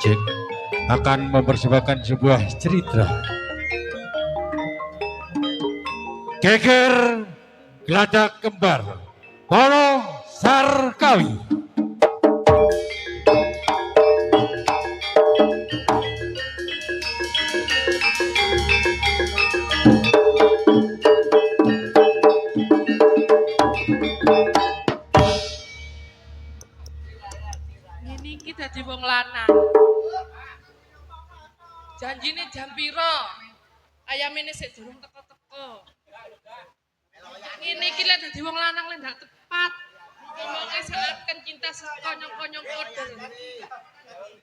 Project akan mempersembahkan sebuah cerita Geger Geladak Kembar Polo Sarkawi. Ngene iki dadi wong lanang. Janjine jam piro? Ayamene sik durung teko-teko. Ngene iki lek dadi wong lanang lek ndak tepat. Ngomonge seakan cinta sekonyong-konyong order.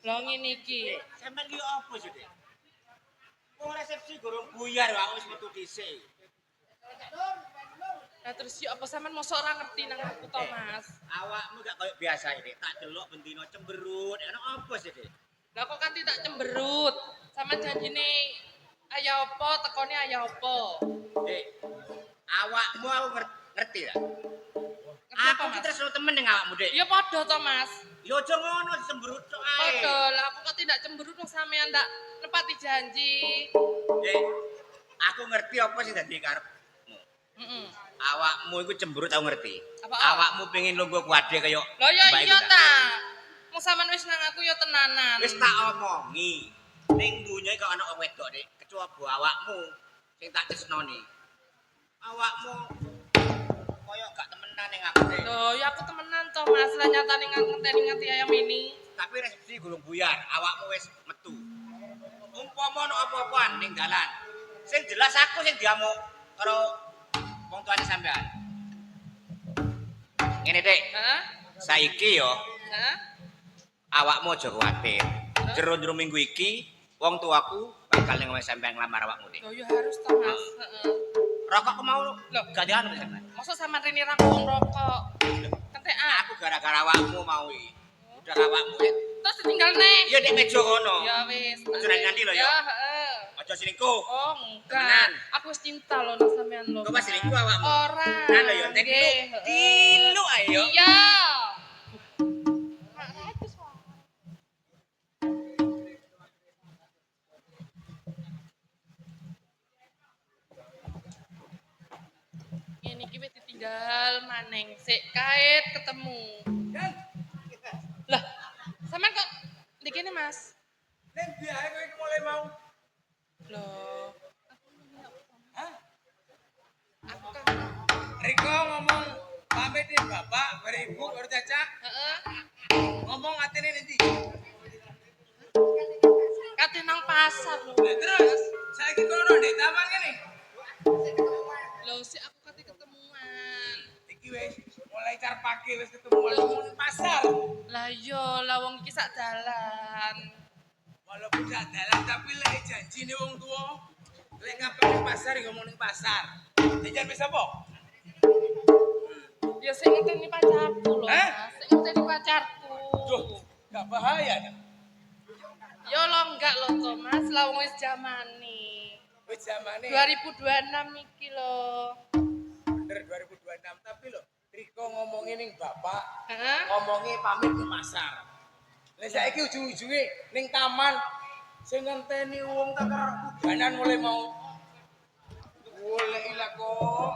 Lah ngene iki. Sampeyan ki opo sih, Dik? Wong resepsi gorong buyar wae wis metu dhisik. Lah terus yo apa sampean mosok ora ngerti nang aku to, Mas? Awakmu gak koyo biasa Dik. Tak delok bendino cemberut. Ana opo sih, Dik? Lah kok kanthi tak cemberut. Sampean janjine aya apa, tekone aya apa? Dik, awakmu aku ngerti lah. Ngerti apa, Aku ki Mas? tresno temen ning awakmu, Dik. Ya padha to, Mas. Ya aja ngono cemberut tok ae. Padha lah aku kok tidak cemberut wong sampean ndak nepati janji. Dik, aku ngerti apa sih dadi karepmu. Heeh. Awakmu iku cemberut aku ngerti. Apa? Awakmu pengen lungguh kuwade kaya Lah ya mbak iya iku ta. Wong sampean wis nang aku ya tenanan. Wis tak omongi. Ning dunya kok ana wong wedok, Dik. Kecoba awakmu sing tak tresnoni. Awakmu koyo gak temenan ning aku, Dik. Loh, ya aku temenan to, Mas. Lah nyatane ngenteni nganti ayam ini. Tapi resepsi gurung buyar, awakmu wis metu. Umpama ono apa-apaan ning dalan. Sing jelas aku sing diamuk karo wong tuane sampean. Ngene, Dik. Hah? Saiki yo Hah? awakmu aja kuwatir. Jero-jero minggu iki wong tuaku bakal ning omahe sampean nglamar awakmu, Dik. Loh, ya harus to, Mas. Heeh. Rokok mau Loh. gak dianu sampean. Masa sampean rene ra wong rokok. Kentekan. Aku gara-gara awakmu mau iki. Udah awakmu ya. Terus ditinggal nih. Iya di meja kono. Ya wis. Aja nganti lho ya. Ya, heeh. Aja selingkuh. Oh, enggak. Temenan. Aku wis cinta loh nang sampean lho. Kok pas selingkuh awakmu? Ora. Nah lho ya tek Nggih, lu. heeh. Tilu ayo. Iya. Ini iki wis ditinggal maneng sik kait ketemu. Lah, sampean kok di kene, Mas? Ning biahe kowe iki mulai mau. Loh, Hah? aku kan Riko ngomong pamit nih bapak, baru ibu, baru caca. heeh. Ngomong atene nanti. Kate nang pasar lho. Nah, terus saiki kono ndek taman kene. Loh, si aku kate ketemuan. Iki wis mulai carpake wis ketemu ngomong ning pasar. Lah iya, lah wong iki sak dalan. Walaupun gak dalan tapi lek janjine wong tuwa. Lek ngapa ning pasar ya ngomong ning pasar. Jajan wis apa? Ya sing ngenteni pacarku lho, Hah? Mas. Sing ngenteni pacarku. Duh, gak bahaya ya. Yo lo enggak lo to, Mas. Lah wong wis zamane. Wis zamane 2026 iki lho. bener 2026 tapi lho Riko ngomongin ning bapak, Heeh. ngomongin pamit ke pasar. Lah saiki ujung-ujunge ning taman sing ngenteni wong tak karo udanan mulai mau. Golek ilang kok.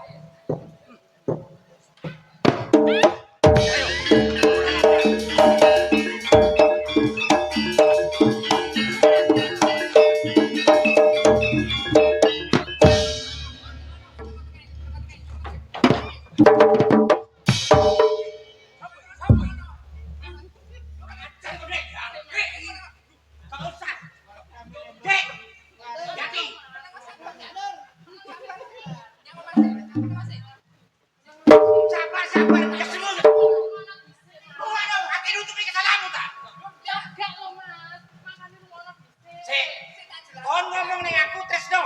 Sabar, kesemul. Waduh, ati nutupi kesalahanmu ta? Ya enggak lo, Mas. Makane ngono dhisik. Sik. Kon ngomong ning aku tresno.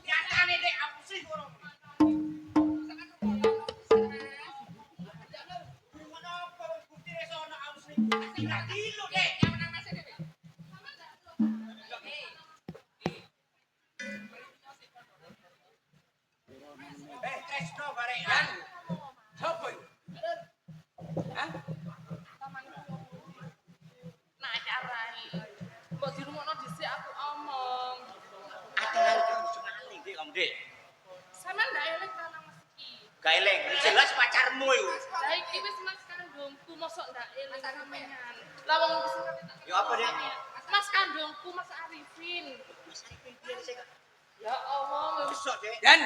Nyatane Dik aku sih ngono. Ngono apa wong bukti wis ono aku sih. Tinggal dilu, Dik. Tresno barekan. Sopo iki? Hah? Nah, acara Iki wis Mas kandungku mosok ndak eling sampean. Lah wong wis ngerti tak. Ya apa, Dek? Mas kandungku Mas Arifin. Mas Arifin piye sih? Ya Allah, wis Besok, Dek. Dan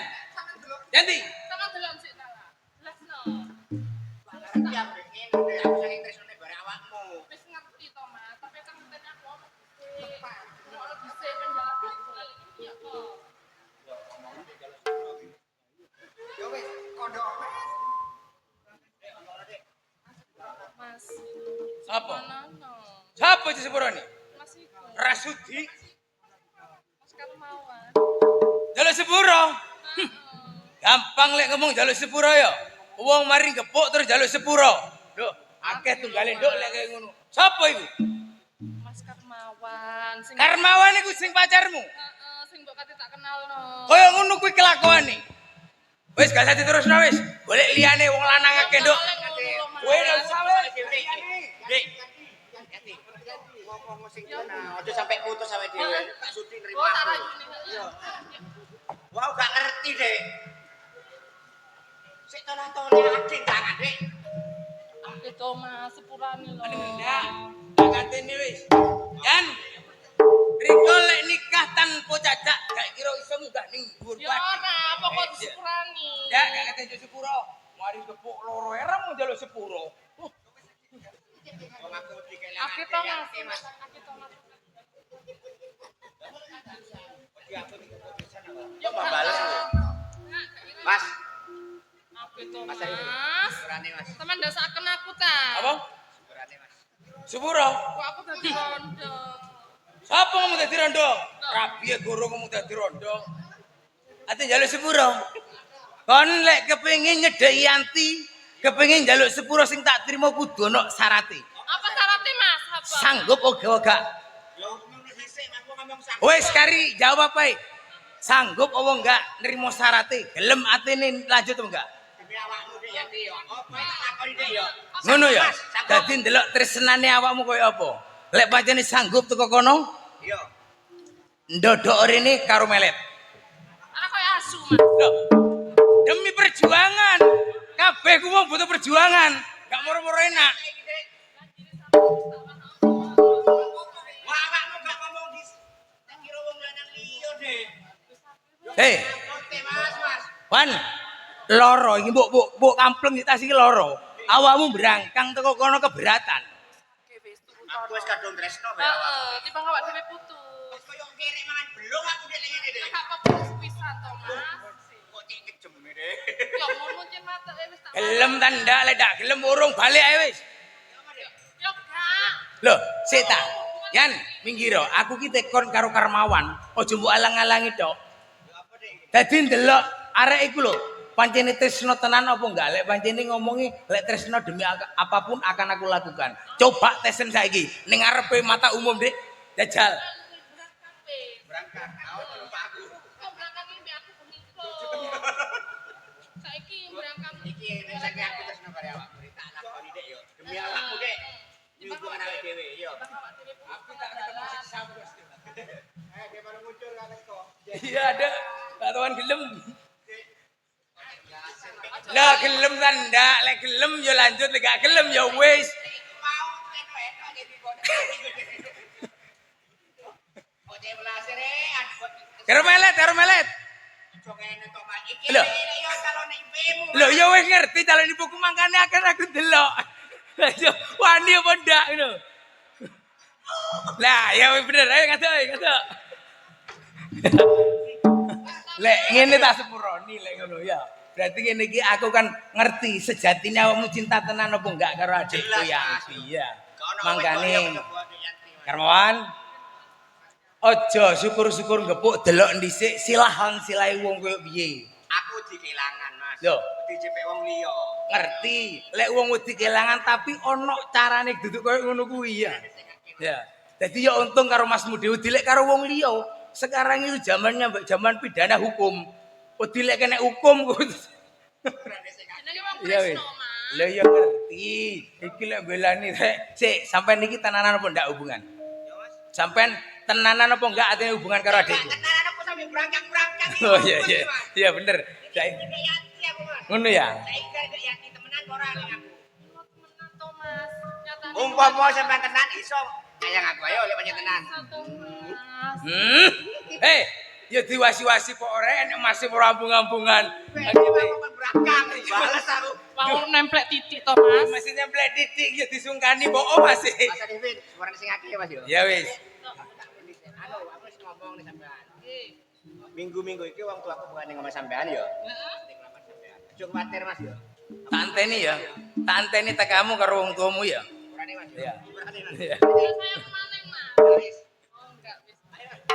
Yanti, sama delok sik ta. Jelasno. Ngerti aku, Dek. Ngene, aku saking tresnane bare awakmu. Wis ngerti to, Mas. Tapi kan ngenteni aku ono dhisik. Ono dhisik penjalan kali ini ya kok. Ya wis, kondok. Mas. Apa? Mana? Siapa itu sepurane? Mas iku. Rasudi. Mas Karmawan. Jaluk sepuro. Heeh. Gampang lek ngomong jaluk sepuro ya. Wong mari gepuk terus jaluk sepuro. Loh, akeh tunggale nduk lek kaya ngono. Sapa iku? Mas Karmawan sing Karmawan iku sing pacarmu. heeh sing mbok kate tak kenalno. Kaya ngono kuwi kelakuane. Wis gak usah diterusno wis. Golek liyane wong lanang akeh nduk. Kowe ora usah wis. Dek. Hati. Ngomong sing kena, aja sampai putus sampai dhewe. Tak sudi nerima. Oh, tak aku. rayune. Iya. Wah, gak ngerti, Dek. Sik tolak-tolak ading gak, Dek. Oke to Mas, sepurane lho. Ndak, tak katene wis. Yan. Riko lek nikah tanpa cacak gak kira iso munggah ning dhuwur Ya ora, pokok sepurane. Ya, gak kate sepuro. Mari gepuk loro era mau njaluk sepuro. Wong aku wedi kelangan. Oke to Mas. Oke to Mas. Wedi aku ning keputusan apa? Yo bales lho. Mas, Oke to Mas. Mas. Sepurane, Mas. Teman ndasaken aku ta. Apa? Sepurane, Mas. Sepuro. Kok aku dadi rondo. Sapa ngomong dadi rondo? Rabiye goro ngomong dadi rondo. Ate njaluk sepuro. Kon lek kepengin nyedheki Yanti, kepengin njaluk sepuro sing tak trimo kudu ana syarate. Apa syaratnya Mas? Apa? Sanggup oge gak? Yo ngono dhisik, aku ngomong sak. Wis kari jawab ae. Sanggup apa enggak nerimo syarate? Gelem atene lanjut apa enggak? Demi awakmu Dek Yanti yo. Apa tak takoni Dek yo. Ngono ya. Mas, sanggup. Dadi ndelok tresnane awakmu koyo apa? Lek pancene sanggup teko kono, Yo. ndodok rene karo melet. Anak koyo asu Mas. Loh, demi perjuangan. Kabeh ku wong butuh perjuangan. Gak moro-moro enak. Wah, awakmu gak ngomong di tak kira wong lanang liya, Dek. Hei, Oke, Mas, Mas. Wan. Loro iki mbok kampleng iki tas iki loro. Awakmu brangkang teko kono keberatan. Aku wis kadung tresno bare awakmu. Heeh, timbang awak dhewe putus. Wis koyo kerek mangan belung aku Dek lek ngene, Dek. Gak apa-apa pisan to Mas. Kok cek kejem Dek. Ya ngono jen mate wis tak. Gelem ta ndak lek dak gelem urung balik ae wis. Ya gak. Loh, sik ta. Yan, minggiro, aku ki tekon karo Karmawan, aja mbok alang-alangi tok. Dadi ndelok arek iku lho, pancene tresno tenan apa enggak? Lek pancene ngomongi lek tresno demi apapun akan aku lakukan. Coba tesen saiki ning ngarepe mata umum, Dik. Jajal. Berangkat. Aku lupa aku. Kok berangkat ini aku beniko. Saiki berangkat Iki nek saiki aku tresno bare awakmu. Tak lakoni Dek yo. Demi awakmu Dek. Ini hubungan awake dhewe yo. Aku tak ketemu sik sambung. Dia baru muncul kan kok. Iya ada. Gak tahuan gelem. Lah gelem ta ndak? Lek gelem yo lanjut, lek gak gelem yo wis. Mau enak-enak iki kok. Kok cek melasir Karo melet. Aja ngene to, Mas. Iki Lho. yo calon ibumu. Lho yo wis ngerti calon ibuku mangkane akan aku delok. Lah yo wani apa ndak ngono. Lah ya wis bener ayo ngatuk. Lek ngene tak sepuroni lek ngono ya. Berarti ngene iki aku kan ngerti sejatine awakmu cinta tenan apa enggak karo adikku Jelas, ya. Mas. Iya. Kono Mangkane Mas. Karmawan ojo syukur-syukur ngepuk delok dhisik silahan-silahe wong koyo piye. Aku dikelangan, Mas. Lho. Dijepek wong liya. Ngerti, lek wong wedi kelangan tapi ono carane duduk koyo ngono kuwi ya. Ya. Jadi ya untung karo Mas Mudi wedi lek karo wong liya. Sekarang itu zamannya zaman pidana hukum. Wedi lek kena hukum kok. jenenge wong Iya wis. Kresno Mas. Lah ya ngerti. Iki lek belani rek. Sik, sampean iki tenanan apa ndak hubungan? Ya, Mas. Sampean tenanan apa enggak atene hubungan karo adikku? Tenanan aku sampe berangkat-berangkat. Oh iya iya. Iya bener. Saiki Yanti aku, Mas. ngono ya. Saiki gak yanti temenan ora ning aku. Umpama sampean tenan iso sayang aku ayo lek pancen tenan. Mas. Hei, ya diwasi-wasi kok ora enek masih rampung-rampungan. Berakang balas aku. Mau nemplek titik to, Mas. Masih nyemplek titik ya disungkani mbok masih. Mas Devin, suarane sing akeh ya Mas yo. Ya wis. Anu, aku wis ngomong nih sampean. Nggih. Minggu-minggu iki wong tuaku bukan ngomong sampean yo. Heeh. Sing nglamar sampean. Aja kuwatir Mas yo. Tak anteni ya. Tak anteni tekamu karo wong tuamu ya. Urane Mas. Iya. Urane Mas. Iya. Ya saya maneng, Mas. Wis. Oh, enggak wis.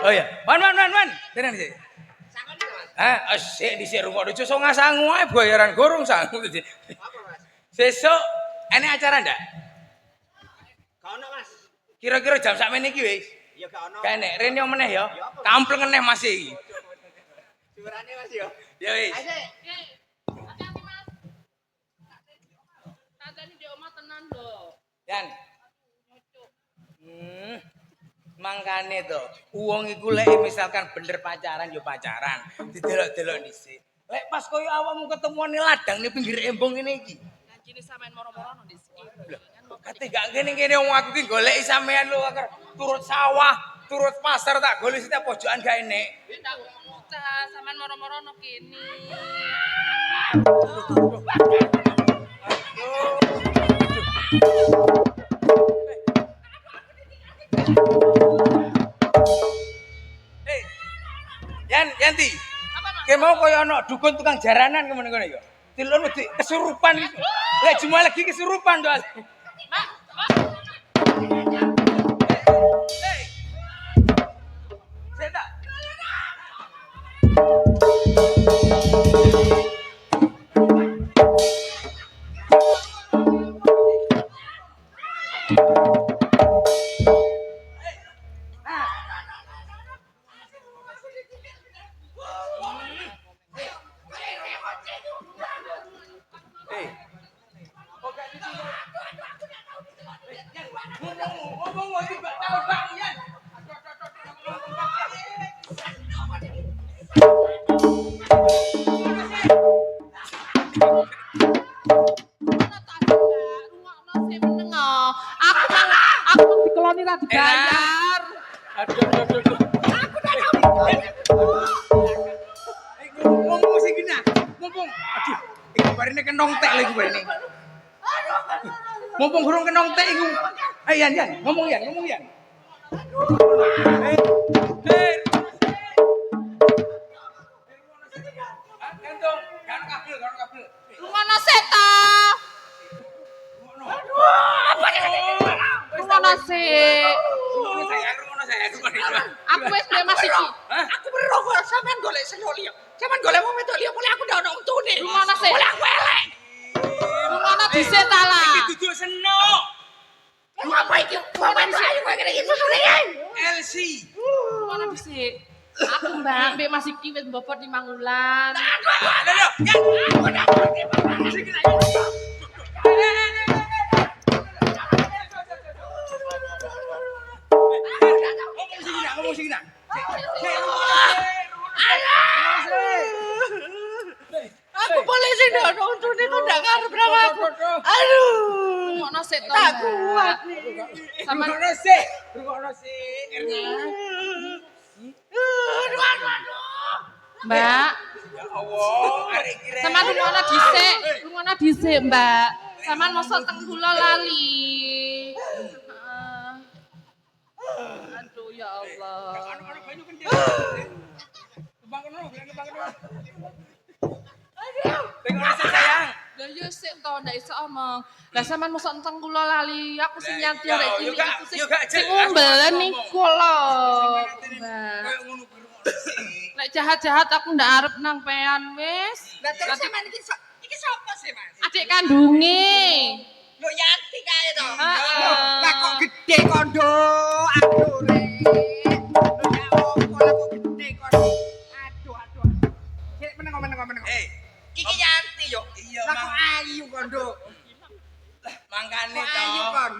Oh ya, wan. Tenan sih. Sangon iki Mas. Asik dhisik rungokno cucu ngasangu ae bayaran gorong sangu. Apa Mas? Sesuk enek acara ndak? Gak ono Mas. Kira-kira jam sakmene iki wis. Ya gak ono. Gak enek rene meneh ya. Kampleng meneh masih iki. Suarane Mas yo. Ya wis. Ayo. Nggih. Hati-hati, Mas. Tadani di omah tenan lho. Dan Nyucuk. mangkane to, wong iku lek misalkan bener pacaran yo pacaran, didelok-delok dhisik. Lek pas koyo awakmu ketemuane ladang ning pinggir embong ngene iki. Janjine sampean moro-moro nang dhisik. Kate gak kene-kene wong aku ki goleki sampean lho akar turut sawah, turut pasar tak golek setiap pojokan gak enek. Ndak usah sampean moro-moro nang kene. Hei. Yanti. Apa, Mas? Ki mau koyo ana dukun tukang jaranan kemene-kene yo. Tilon mesti kesurupan iki. Lek cuma lagi kesurupan to. Mak, Hei. Seta. Hei. Ngomong iki bak tahu bak yan. rungokno sik meneng. Aku dikeloni ra dibayar. Aduh. Ngomong sing gini. Ngomong. Aduh, iki barine kenong tek lagi barine. Mumpung urung kenong tek iku. Yan, ngomong yan. Hei. Gantong, kan kabel. Rungokno sik to. Rungokno sik. Ngono saya. Aku wis duwe Mas iki. Aku berrokok sampean golek sing liya. Sampean golek wong wedok liya mulai aku ndak ono untune. Rungokno sik. Mulai aku elek. Rungokno dhisik ta lah. Iki dudu seno. Apa iki? Wong wedok ayu kowe kene iki susune. LC. Rungokno dhisik. Aku mbak Mas iki wis mbobot 5 wulan. Lho, yan. Aku ndak ngerti bapak. Ngomong sing gini. Aku boleh sing ndak ono untune kok ndak karep nang aku. Aduh. Rungokno sik to. Tak Mbak. kuat nih. Sama Rungokno sik. Mbak. Ya Allah, arek kira. Sama rungokno dhisik, Mbak. Sama mosok teng kula lali. Aduh ya Allah. Tengok sik sayang. Lah yo sik to ndak iso omong. Lah sampean mosok teng kula lali. Aku sing nyanti arek Yo cilik gak- iku sing yo gak sing jelas, umbelen ngomong. niku lho. Mbak. Kayak ngono ku rungokno sik. Lek jahat-jahat aku ndak arep nang pean wis. Lah terus sampean iki sapa sih, Mas? Adik kandunge. Lho Yanti kae to. Heeh. Lah kok gede kondo. Aduh re. Lho ya opo lah kok gede kondo. Aduh. Sik meneng. Iki Yanti yo. Iya, Lah kok Mang. ayu kondo. Mangkane Kok ayu to. kon.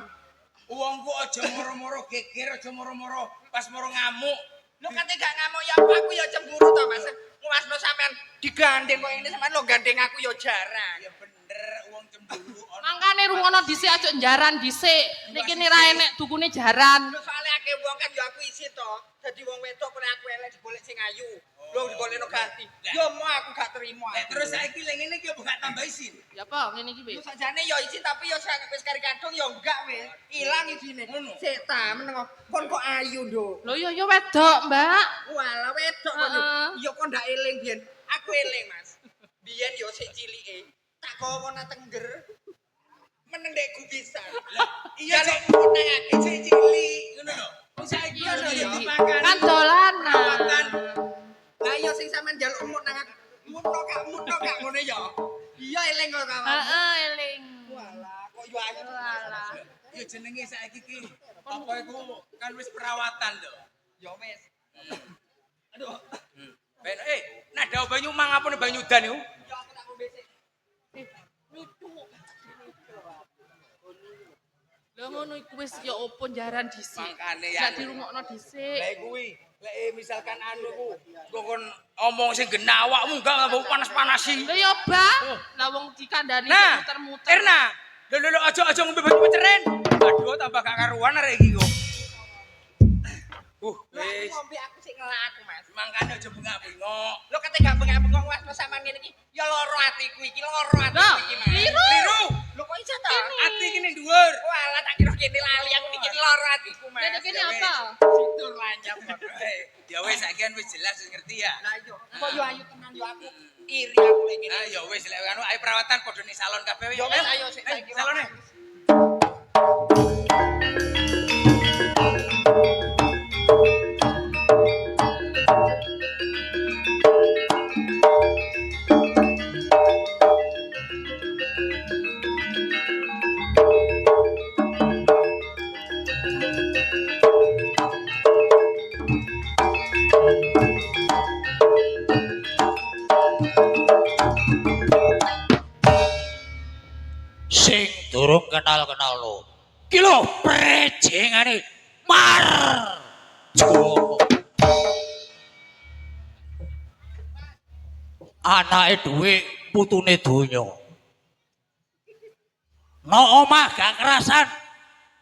Wong ku aja moro-moro geger, aja moro-moro pas moro ngamuk. Lho kate gak ngamuk ya apa aku ya cemburu to, Mas. Nguasno sampean digandeng kok ini sampean lo gandeng aku ya jarang. Ya bener wong cemburu. Mangkane rungono dhisik aja jaran dhisik. Nek kene ra enek dukune jaran. Lho soalnya akeh wong kan yo aku isi to. Dadi wong wedok kok aku elek digolek sing ayu. Lho digolekno ganti. Yo mau aku gak terima. Terus saiki lek ngene iki yo gak tambah isin. Ya apa ngene iki Yo wis. sakjane yo isi tapi yo sak wis kari kadung yo enggak wis. Ilang isine. Sik ta meneng kon kok ayu nduk. Lho yo wedok, Mbak. Walah wedok kok yo. Heeh. Yo kok ndak eling biyen. Aku eling, Mas. Biyen yo sik cilike. Tak gawa nang tengger. Meneng dek gubisan. Iya lek menengake sik cilik ngono lho. Saiki yo yo makan. Kan dolanan. Rawatan. Lah iya sing sampean njaluk umut nang aku. Mutno gak ngono ya. Iya eling kok kawan. Heeh, eling. Walah, kok yo ayu. Walah. Ya jenenge saiki ki apa iku kan wis perawatan lho. Ya wis. Aduh. Ben nah dawa banyu mangapune banyu udan iku. Ya aku tak ngombe sik. Lho ngono iku wis ya opo jaran dhisik. Makane ya. Gak dirungokno dhisik. Lek kuwi, lek misalkan anu ku kon ngomong sing genah awakmu enggak mbok panas-panasi. Lho ya, Mbak. Lah wong dikandani Nah, muter-muter. Erna, lho aja ngombe banyu peceren. Aduh tambah gak karuan arek iki kok. Lah Wis. aku ngombe aku sik ngelak aku, Mas. Mangkane aja bengak-bengok. Lho kate gak bengak-bengok Mas sampean ngene iki. Ya loro atiku iki, loro atiku Lah, iki, Mas. Liru. Lho kok iso ta? Ati iki ning dhuwur. Walah tak kira kene lali aku iki loro atiku, Mas. Kene kene apa? Situ lanyap. Ya wis saiki kan wis jelas wis ngerti ya. Lah yo, kok yo ayu tenan yo aku. Iri aku lek ngene. Ah ya wis lek anu ayo perawatan padha ning salon kabeh Yo wis ayo sik saiki. salone. Sing durung kenal-kenal lo. Ki lho prejengane Mar. Joko. Anake duwe putune donya. No omah gak kerasan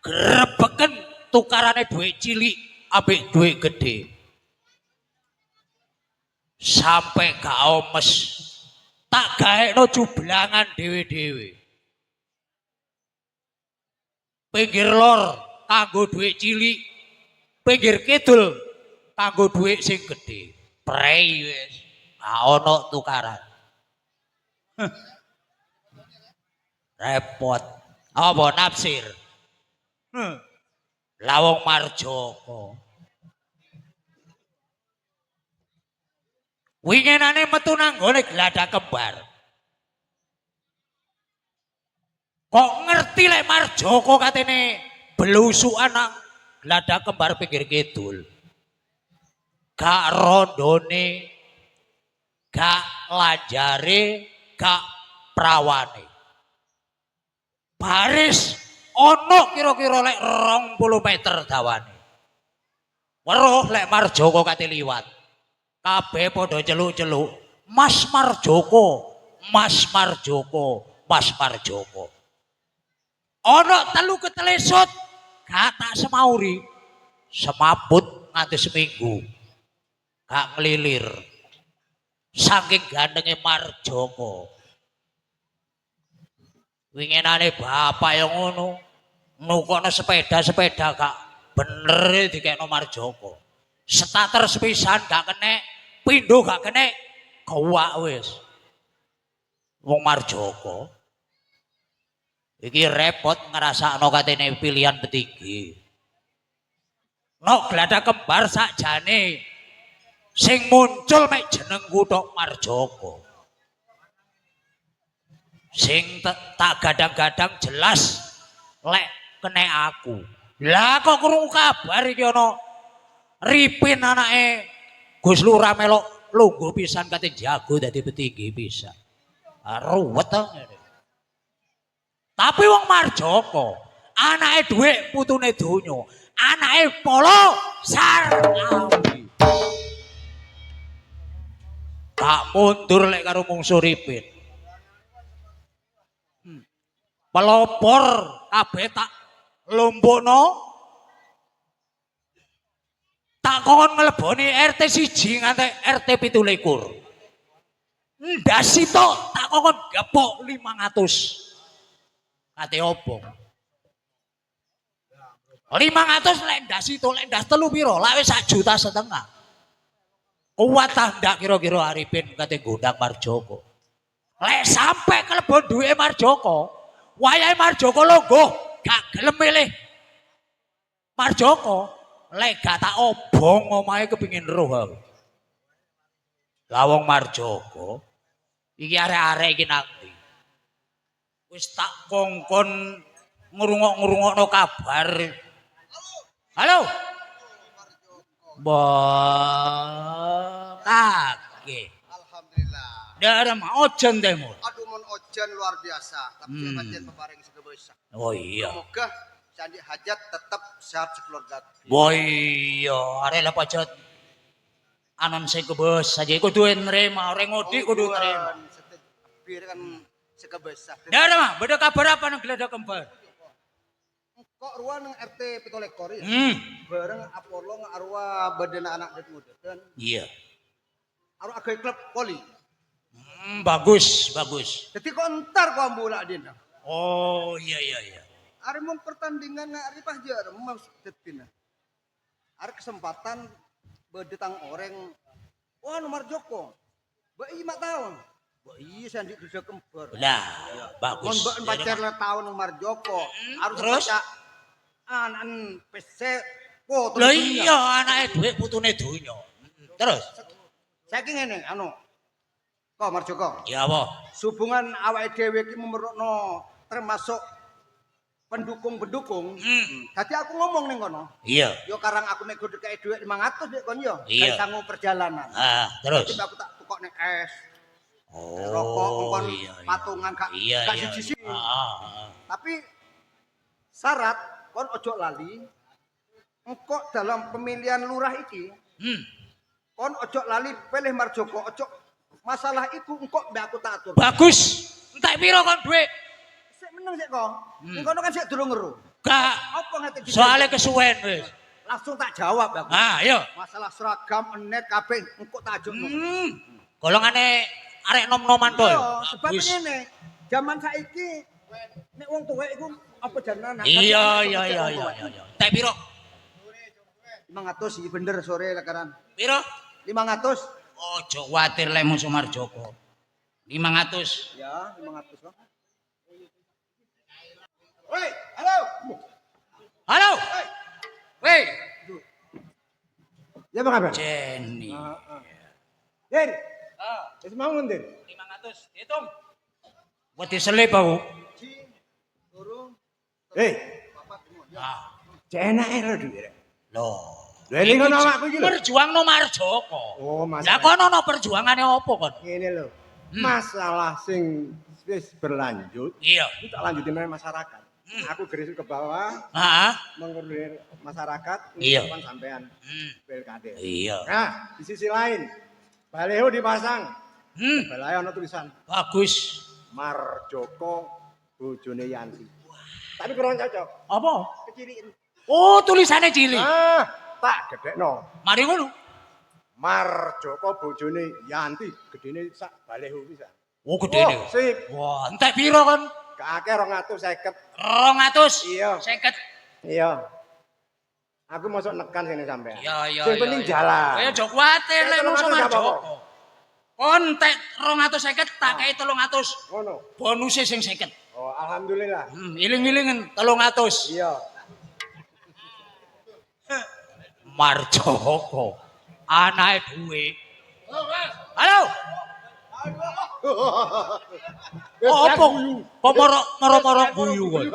grebeken tukarane duit cilik ambek duit gede. Sampai gak omes tak gaekno jublangan dhewe-dhewe. Pinggir lor kanggo duit cilik, pinggir kidul kanggo duit sing gede. Prei wis, gak ono tukaran. Repot. Apa nafsir? Lawong Marjoko. Winginane metu nang gone gladak kembar. Kok ngerti lek Marjoko katene belusukan nang gladak kembar pinggir kidul. Gak rondone, gak lanjare, gak prawane. Baris ono kira-kira lek 20 meter dawane. Weruh lek Marjoko kate liwat. Kabeh padha celuk-celuk, Mas Marjoko, Mas Marjoko, Mas Marjoko. Ono telu ketelesut, gak tak semauri. Semaput nganti seminggu. Gak ngelilir. Saking gandenge Marjoko. Winginane bapak yang ngono, nukono sepeda gak bener dikekno Marjoko. Starter sepisan gak kena, pindho gak kena, kewak wis. Wong Marjoko. Iki repot ngrasakno katene pilihan petinggi. Nok gladak kembar sakjane sing muncul mek jenengku tok Marjoko. Sing tak gadang-gadang jelas lek kena aku. Lah kok krungu kabar iki ana Ripin anake Gus Lurah melok lungguh pisan kate jago dadi petinggi pisan. Ruwet to. Tapi wong Marjoko, anake dhuwit putune donya, anake Polo Sarnawi. Tak mundur lek karo mungsuh Ripin. pelopor kabeh tak lumpukno. Tak kon ngleboni RT 1 nganti RT 17. Ndasi tok tak kon gapok 500. Kate opo? 500 lek ndasi to lek ndas telu piro? Lak wis 1,5 juta. Kuat ta ndak kira-kira Arifin kate gondang Marjoko. Lek sampe kelebon duwe Marjoko, wayahe Marjoko longgo gak gelem milih Marjoko, lek gak tak obong omahe kepengin roh aku. Lah wong Marjoko iki arek-arek iki nang ndi? Wis tak kongkon ngrungok-ngrungokno kabar. Halo. Kake. Alhamdulillah. Darem ojen temu. Aduh mon ojen luar biasa. Tapi saya pancen peparing segebesa. Oh iya. Semoga candi hajat tetap sehat sekeluarga. Oh iya, arek lah pajat. Anon sing kebes saja kudu nerima, orang ngodi kudu nerima. Bir kan segebesa. Darem mah, beda kabar apa nang geledak kembar? Kok ruang nang RT 17 ya? Bareng Apollo ngarwa badana anak dan muda dan Iya. arwa agak klub poli. Bagus, bagus. Jadi kok entar kok ambula din. Oh iya iya iya. Ari mau pertandingan nggak ari pahjar mau detina. Ari kesempatan bedetang orang. Wah nomor Joko. Bayi 5 tahun. Bayi sandi kerja kembar. Lah, bagus. Mon pacar lah tahun nomor Joko. Harus Terus? baca anan PC foto. Lah iya anake dhuwit putune donya. Terus? Saking ngene anu. Kok Marjoko. Ya apa? Hubungan awake dhewe iki memerokno termasuk pendukung-pendukung. Tadi aku ngomong ning kono. Iya. Yo karang aku nek kudu kei dhuwit 500 nek kon yo. Iya. Kayak sanggup perjalanan. Terus? Tapi aku tak tukok nek es. Oh, Rokok ngkon iya, iya. patungan gak Iya, gak iya. siji. Ah. Tapi syarat kon ojo lali engkok dalam pemilihan lurah iki kon ojo lali pilih Marjoko ojo masalah iku engkok mbak aku tak atur. Bagus. Entek piro kon dhuwit? Sik meneng sik kok. Engkono kan sik durung ngeru. Gak. Apa ngate Soale kesuwen wis. langsung tak jawab aku. Ayo. Masalah seragam enet kabeh engkok tak ajukno. Golongane arek nom-noman to. Yo, sebab Bagus. ngene. Zaman saiki nek wong tuwek iku apa jananan. Iya. Entek piro? 500 iki bener sore lekaran. Piro? 500. Ojo kuwatir lek musuh Marjoko. 500. Ya, 500 kok. Woi, halo. Halo. Wei, Ya apa kabar? Jenny. Den. Wis mau ndir. 500 hitung. Wedi selip aku. Turun. Ah, Jenake lho dhuwit. loh. Lha iki ngono awakku iki lho. Perjuangno Marjoko. Oh, Mas. Lah kono ono perjuangane opo kon? Ngene lho. Masalah sing wis berlanjut, Iya. itu tak lanjutin oleh masyarakat. Aku garis ke bawah, Heeh. mengurusi masyarakat, Iya. untuk sampean pilkada. Iya. Nah, di sisi lain, baleho dipasang. Hmm, Baleho ono tulisan bagus. Marjoko bojone Yanti. Tapi kurang cocok. Apa? Keciliin. Oh, tulisannya cilik. Ah, tak gedekno. Mari ngono. Marjoko bojone Yanti, gedene sak baleho pisan. Oh, gedene. Oh, sip. Wah, entek piro kon? Kakek 250. 200. Iya. 50. Iya. Aku masuk nekan sini sampean. Iya. Sing penting jalan. Ayo aja kuwatir lek musuh 300 apa-apa. Marjoko. Kon entek 250 tak kei 300. Ngono. Bonuse sing 50. Oh, alhamdulillah. Iling-ilingen 300. Iya. Marjoko. Anake duwe. Halo. Oh, apa? Moro-moro guyu kon.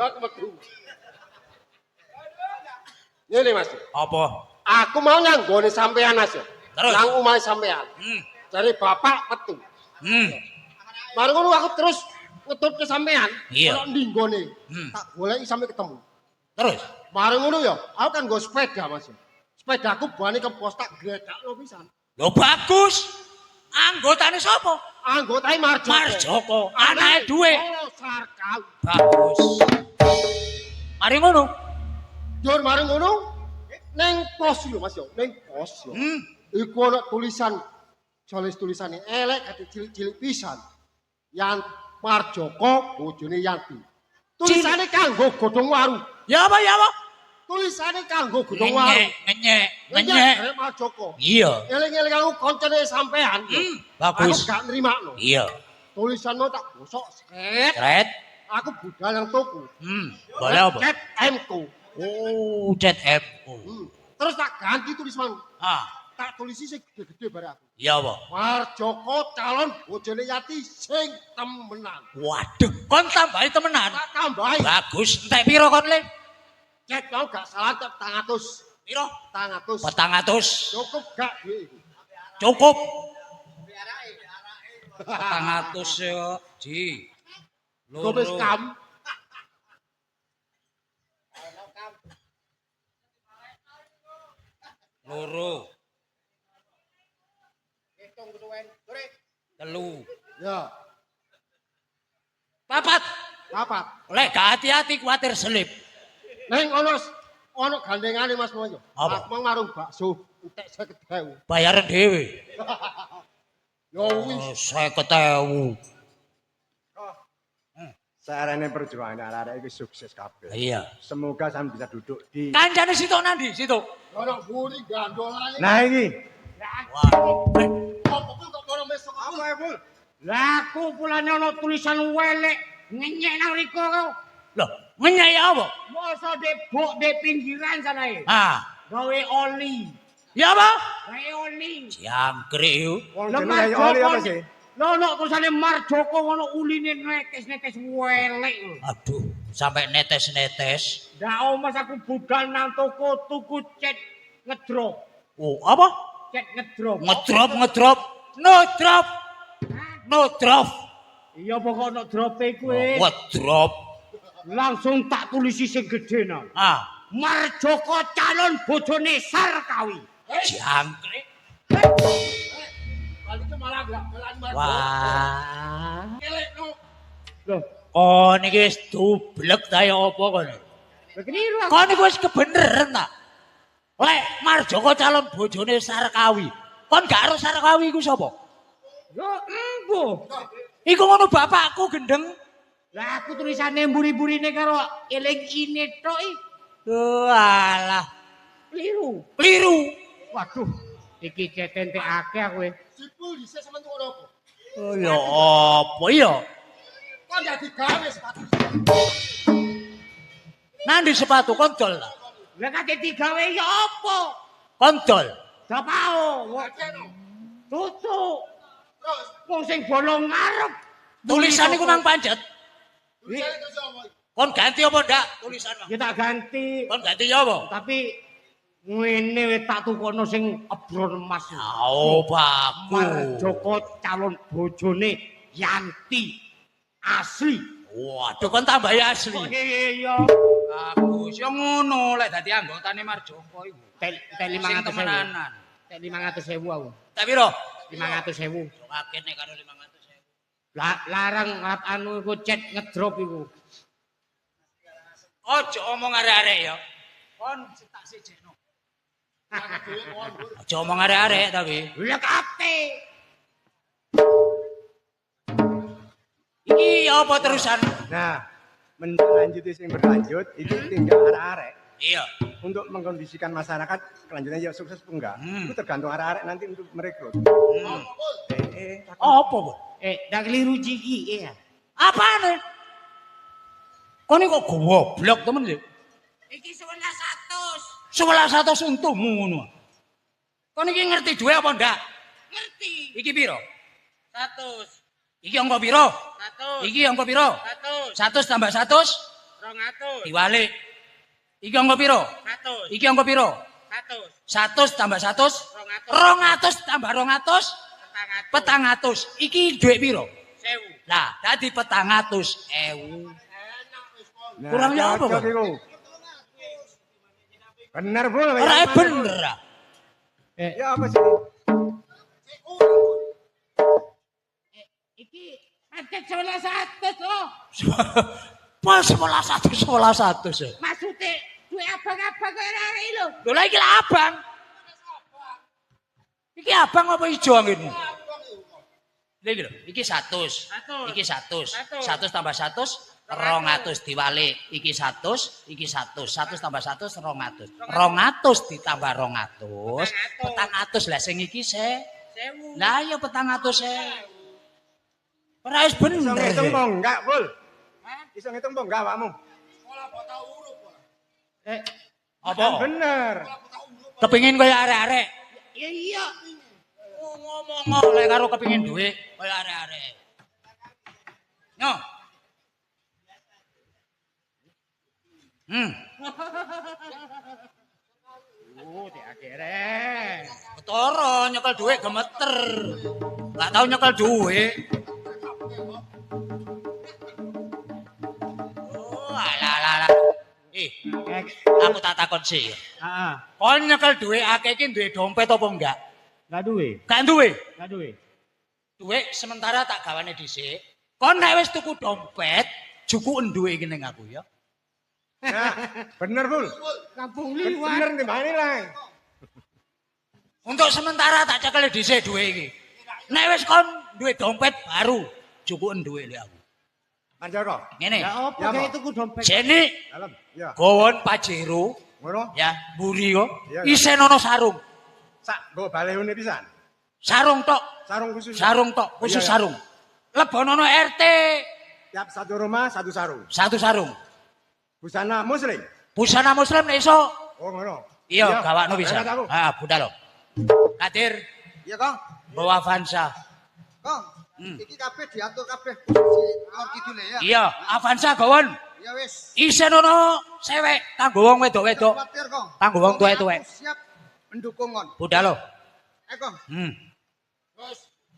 Ini Mas, Apa? aku mau nyanggone sampean Mas. Terus? Nang omahe sampean. Dari bapak metu. Mari ngono aku terus ngetut ke sampean. Iya. Kalau ninggone tak goleki sampai ketemu. Terus? Mari ngono ya, aku kan nggo sepeda Mas. Sepedaku bane ke pos tak gledakno pisan. Lo bagus. Anggotane sapa? Anggotane Marjoko. Marjoko, anake duwe. Oh, Sarkau. Bagus. Mari ngono. Jur mari ngono. Ning pos lho Mas yo, ning pos yo. Iku ana tulisan tulisane elek kate cilik-cilik pisan. Yang Marjoko bojone Yanti. Tulisane kanggo godhong waru. Ya apa ya apa? Tulisane kanggo godhong waru. Ngenyek. Arek Marjoko. Iya. Eling-eling aku koncone sampean. Bagus. Aku gak nrimakno. Iya. Tulisanmu tak gosok seret. Red. Aku budal yang tuku. Boleh apa? Cet M ku. Oh, cet M. Terus tak ganti tulisanmu. Ah, Tak tulisi sing gede-gede bare aku. iya apa? Marjoko calon bojone Yati sing temenan. Waduh, kon tambahi temenan. Tak tambahi. Bagus, entek piro kon le? Cek kau gak salah tak 400. Piro? 400. 400. Cukup gak duit iku? Cukup. 400 yo, Ji. Gobes kam. Loro. Telu. Ya, Papat. apa? Lek gak hati-hati kuatir selip. Neng ono gandengane Mas Moyo. Apa? Mau warung bakso entek 50.000. Bayaran dhewe. Yo wis. 50.000. Sarane perjuangan arek iki sukses kabeh. Iya. Semoga sampe bisa duduk di. Kancane sitok nandi, sitok. Ono buri gandolane. Nah iki. Wah. Apa kok ono mesok apa ya, Bul? Lah aku pulane ana tulisan welek ngenyek nang riko kau. Loh, ngenyek apa? Mosok debok de pinggiran sanae. Ah, Gawe oli. ya apa? Gawe oli. Jangkrik yo. Wong Lah, jenenge oli apa sih? Lho ono tulisane Marjoko ngono uline netes-netes welek. Aduh, sampai netes-netes. Ndak Mas aku budal nang toko tuku cet ngedrop. Oh, apa? Cet ngedrop. Ngedrop. No drop. Iya pokok ono drope Oh, kuwi. ngedrop. Langsung tak tulisi sing gedhe nang. Ah, Marjoko calon bojone Sarkawi. jangkrik. Kali itu malah gak melan Marjoko. Wah. Elekno. Loh, Kon iki wis dublek ta ya apa kon? keliru aku. Kon iki wis kebeneran ta? Lek Marjoko calon bojone Sarkawi. Kon gak harus Sarkawi iku sapa? Yo embo. Iku ngono bapakku gendeng. Lah aku tulisane mburi-burine karo eling ini tok iki. Walah, Keliru. keliru. Waduh, iki ceten tek akeh aku. Sipul dhisik sampean tuku apa? Oh ya apa ya? Kok ndak digawe sepatu. Nandi sepatu kontol ta? Lah kate digawe ya apa? Kontol. Dapao. Tutuk. Terus Wong sing bolong ngarep. Tulisan iku mang pancet. tulisane itu apa? Kon ganti apa ndak tulisan mang? Ya tak ganti. Kon ganti ya apa? Tapi ngene wis tak tukono sing ebron emas. Oh, bagus. Marjoko calon bojone Yanti asli. Waduh, kon tambahi asli. Iya. Bagus, ya ngono lek dadi anggotane Marjoko iku. Tel Sing 500.000. temenanan. Tel 500.000 aku. Tak piro? 500.000. Akeh nek karo 500.000. Larang anu iku cet ngedrop iku. Ojo omong arek-arek ya. Kon tak sejekno. Ojo omong arek-arek tapi. Lah kate. Iki apa terusan? Nah, menlanjuti sing berlanjut itu tinggal arek-arek. Iya. Untuk mengkondisikan masyarakat kelanjutannya sukses apa enggak? Itu tergantung arek-arek nanti untuk merekrut. Apa, Bu? Dak keliru jiki ya. Apane? Kon iki kok goblok temen lho. Iki 1100. 11.100 untukmu ngono. Kon iki ngerti duwe apa ndak? Ngerti. Iki piro? 100. Iki angka piro? 100. Iki angka piro? 100. 100 tambah 100 200. diwalik. Iki angka piro? 100. Iki angka piro? 100. 100 tambah 100 200 tambah 200 400. Iki dhuwit piro? 1000. Lah, dadi 400.000. Nah, Kurangnya apa, cocok Bang? iku. Bener, Bu. Ora bener. Ya apa sih? Iki pancet 11.100 loh. Pas 11.100 ya. Maksudnya duwe abang-abang kok arek lho. Lho lah iki lah abang. Iki abang apa ijo anginmu? Iki lho, iki 100. Iki 100. 100 tambah 100 200 diwalik. Iki 100, iki 100. 100 tambah 100 200. 200 ditambah 200. 400 lah sing iki 1000. Lah ya 400 Ora wis bener. Iso ngitung apa enggak, Bul? Iso ngitung apa enggak awakmu? Apa? Bener. Kepengin kaya arek-arek. Ya iya. Ngomong oleh karo kepengin duit kaya arek-arek. Yo. Di akhirnya. Ketara nyekel duit gemeter. Enggak tahu nyekel duit. Oh, alah. Aku tak takon sih. Heeh. Kon nyekel duit akeh iki duwe dompet apa enggak? Enggak duwe. Gak duwe. Enggak duwe. Duit sementara tak gawane dhisik. Kon nek wis tuku dompet, jukuken duit iki ning aku ya. Nah, bener, Bul. Kampung Bener liwat. di mana lah? Untuk sementara tak cekel dhisik duit iki. Nek wis kon duwe dompet baru, jukuken duit li aku. Manjaro. Ngene. Ya apa Ya, kayak apa? tuku dompet. Jene Dalam. Ya. gowon Pajero Ngono. ya, mburi kok. Iya, iya. Isen ana sarung. Sak go balehune pisan. Sarung tok, Sarung khusus. sarung tok, khusus Iya, iya. sarung. Lebonono RT, Tiap satu rumah satu sarung. satu sarung. Busana muslim. Busana muslim nek iso. Oh ngono. Iya, gawakno bisa. Berangkat aku. Ah, budal. Kadir, Iya, Kang. bawa Avanza. Kang. Hmm. Iki kabeh diatur kabeh posisi lor kidule ya. Iya, Avanza gawon. Ya wis. Isen ono sewek kanggo wong wedok-wedok. Kuwatir, Kang. Kanggo wong tuwek-tuwek. Aku siap mendukung kon. Budal lo. Kang.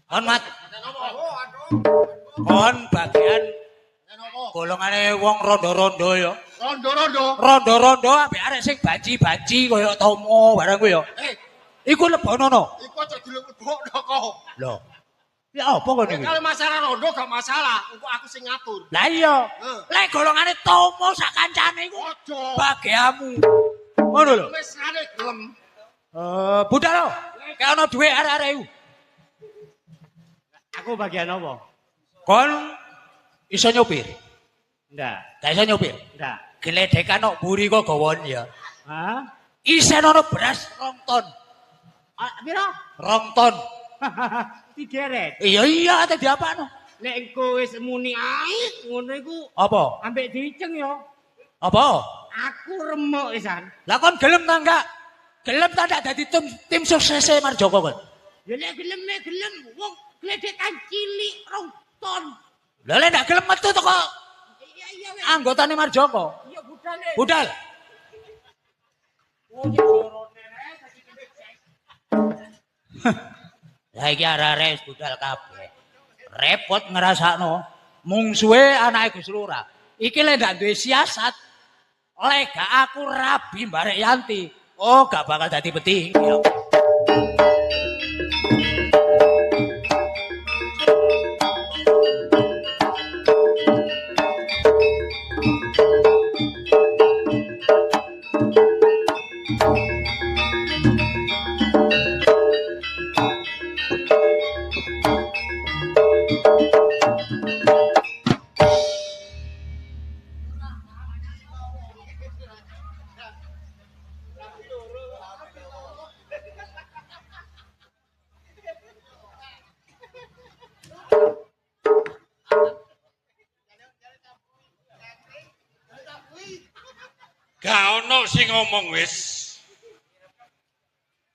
Kon mat. Kon bagian golongane wong rondo-rondo ya. Rondo-rondo. Rondo-rondo ambek arek sing banci-banci kaya Tomo barang kuwi ya. Iku lebonono. Iku aja dilebokno kok. Lho. Ya apa kok niku? Kalau masalah rondo gak masalah, engko aku sing ngatur. Lah iya. Lek golongane Tomo sak kancane iku Ojo. bagiamu. Ngono lho. Wis ngene gelem. Budal lo. Kayak ono duit arek-arek iku. Aku bagian apa? Kon iso nyopir. Enggak. Gak iso nyopir. Enggak. Geledekan kok buri kok gawon ya. Hah? Isen ono beras 2 ton. Piro? 2 ton. Digeret. Iya tadi apa no? Nek engko wis muni ae ngono iku Apa? ambek diceng yo. Apa? Aku remuk pisan. Lah kon gelem ta enggak? Gelem ta ndak dadi tim sukses Marjoko kon? Ya nek gelem wong gledekan cilik 2 ton. Lah lek ndak gelem metu to kok Iya wis. anggotane Marjoko. Iya budale. Budal. Lah iki arek-arek wis budal kabeh. Repot ngrasakno mungsuhe anake Gus Lurah. Iki lek ndak duwe siasat, lek gak aku rabi Mbak Yanti, oh gak bakal dadi petinggi. Gak ono sing ngomong wis.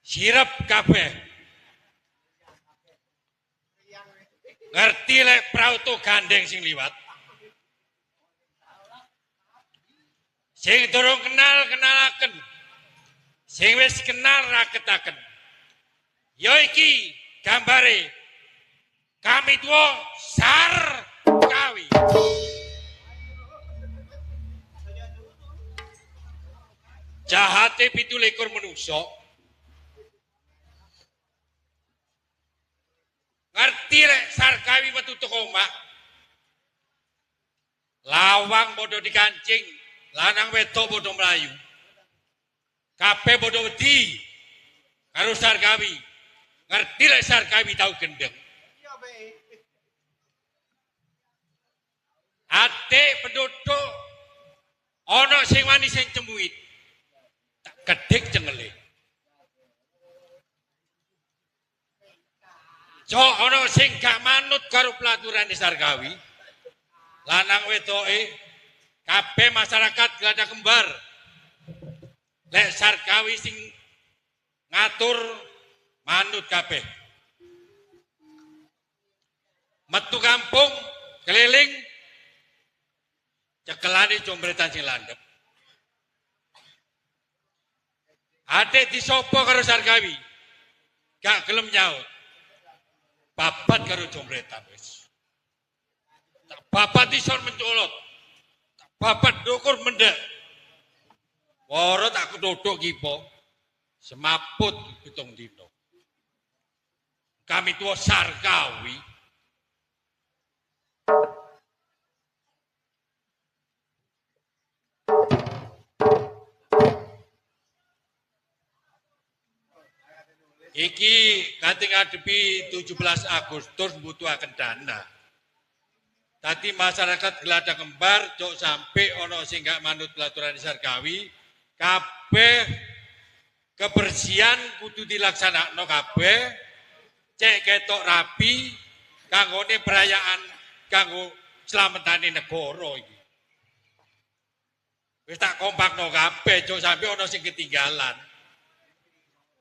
Sirep kabeh. Ngerti lek prauto gandeng sing liwat. Sing durung kenalaken. Sing wis kenal raketaken. Ya iki gambare. Kami tuwa sar kawi. Jahate 17 menungso. Ngerti ngerti rek Sarkawi metu teko omah. Lawang padha dikancing, lanang wedok padha mlayu. Kabeh padha wedi karo Sarkawi. Ngerti rek Sarkawi tau gendeng. Ate penduduk ana sing wani sing cemuit. Tak gedhek cengele. Cok ana sing gak manut karo pelaturane Sarkawi. Lanang wedoke kabeh masyarakat Glada Kembar. Lek Sarkawi sing ngatur manut kabeh. Metu kampung keliling cekelane jombretan sing landhep. Adik disopo karo Sarkawi. Gak gelem nyaut. Babat karo jombretan wis. Tak babat isor mencolot. Tak babat dukur mendek. Woro tak kedodok kipo. Semaput pitung dino. Kami tua Sarkawi. Iki kanthi ngadepi 17 Agustus butuhaken dana. Tadi masyarakat Glada Kembar cok sampai ono sing gak manut pelaturan Sarkawi, kabeh kebersihan kudu dilaksanakno kabeh, cek ketok rapi, kanggone perayaan kanggo slametane negara iki. Wis tak kompakno kabeh cok sampai ono sing ketinggalan.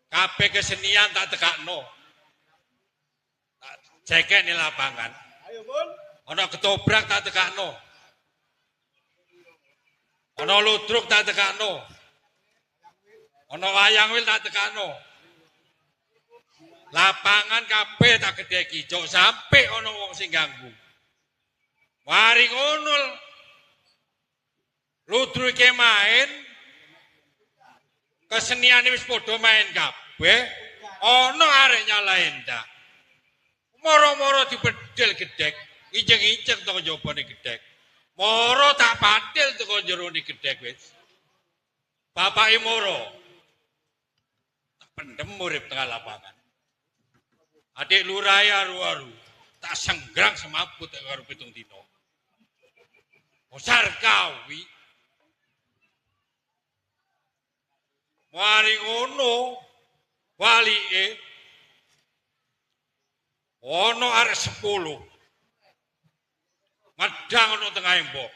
Kabeh kesenian tak tekakno. Tak cekek ning lapangan. Ayo, Bun. Ana ketoprak tak tekakno. Ana ludruk tak tekakno. Ana wayang wil tak tekakno. Lapangan kabeh tak gedheki, jok sampe ana wong sing ganggu. Mari ngono. Ludruke main kesenian wis padha main kabeh, ana arek nyalain ndak. Moro-moro dibedel gedhek, ijeng-ijeng teko njabane gedhek. Moro tak patil teko jerone gedhek wis. Bapake moro. Tak pendem urip tengah lapangan. Adik lurae aru-aru, tak senggrang semaput karo pitung dino. Sarkawi mari ngono walike ono arek 10 medang ono tengah embok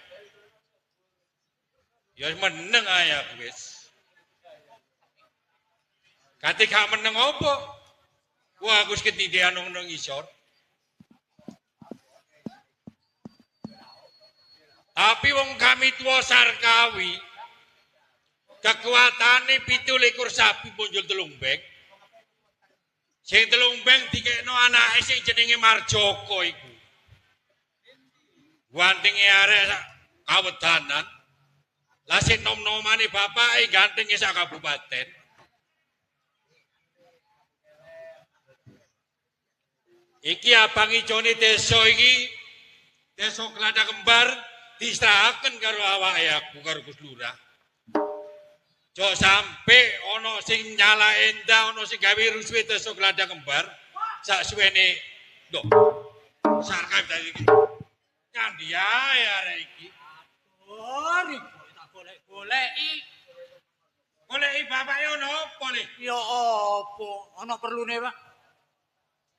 ya meneng ae aku wis kate gak meneng apa wah aku wis ketindihan nang ngisor tapi wong kami tua Sarkawi kekuatane 17 sapi punjul telumbeng. Sing telumbeng dikekno anake sing jenenge Marjoko iku. Gantenge arek sak kawedanan. Lah sing nom-nomane bapake gantenge sak kabupaten. Iki abang ijone desa iki, desa Glada Kembar diserahaken karo awake aku karo Gus Lurah. Jok sampai ono sing nyala endah, ono sing gawe rusuh desa Glada Kembar, sak suwene ndok. Sarkawi tadi iki. Nyandi ae arek iki. Oh, Riko tak golek-goleki. Goleki bapake ono apa le? Ya apa? Ana perlune, Pak?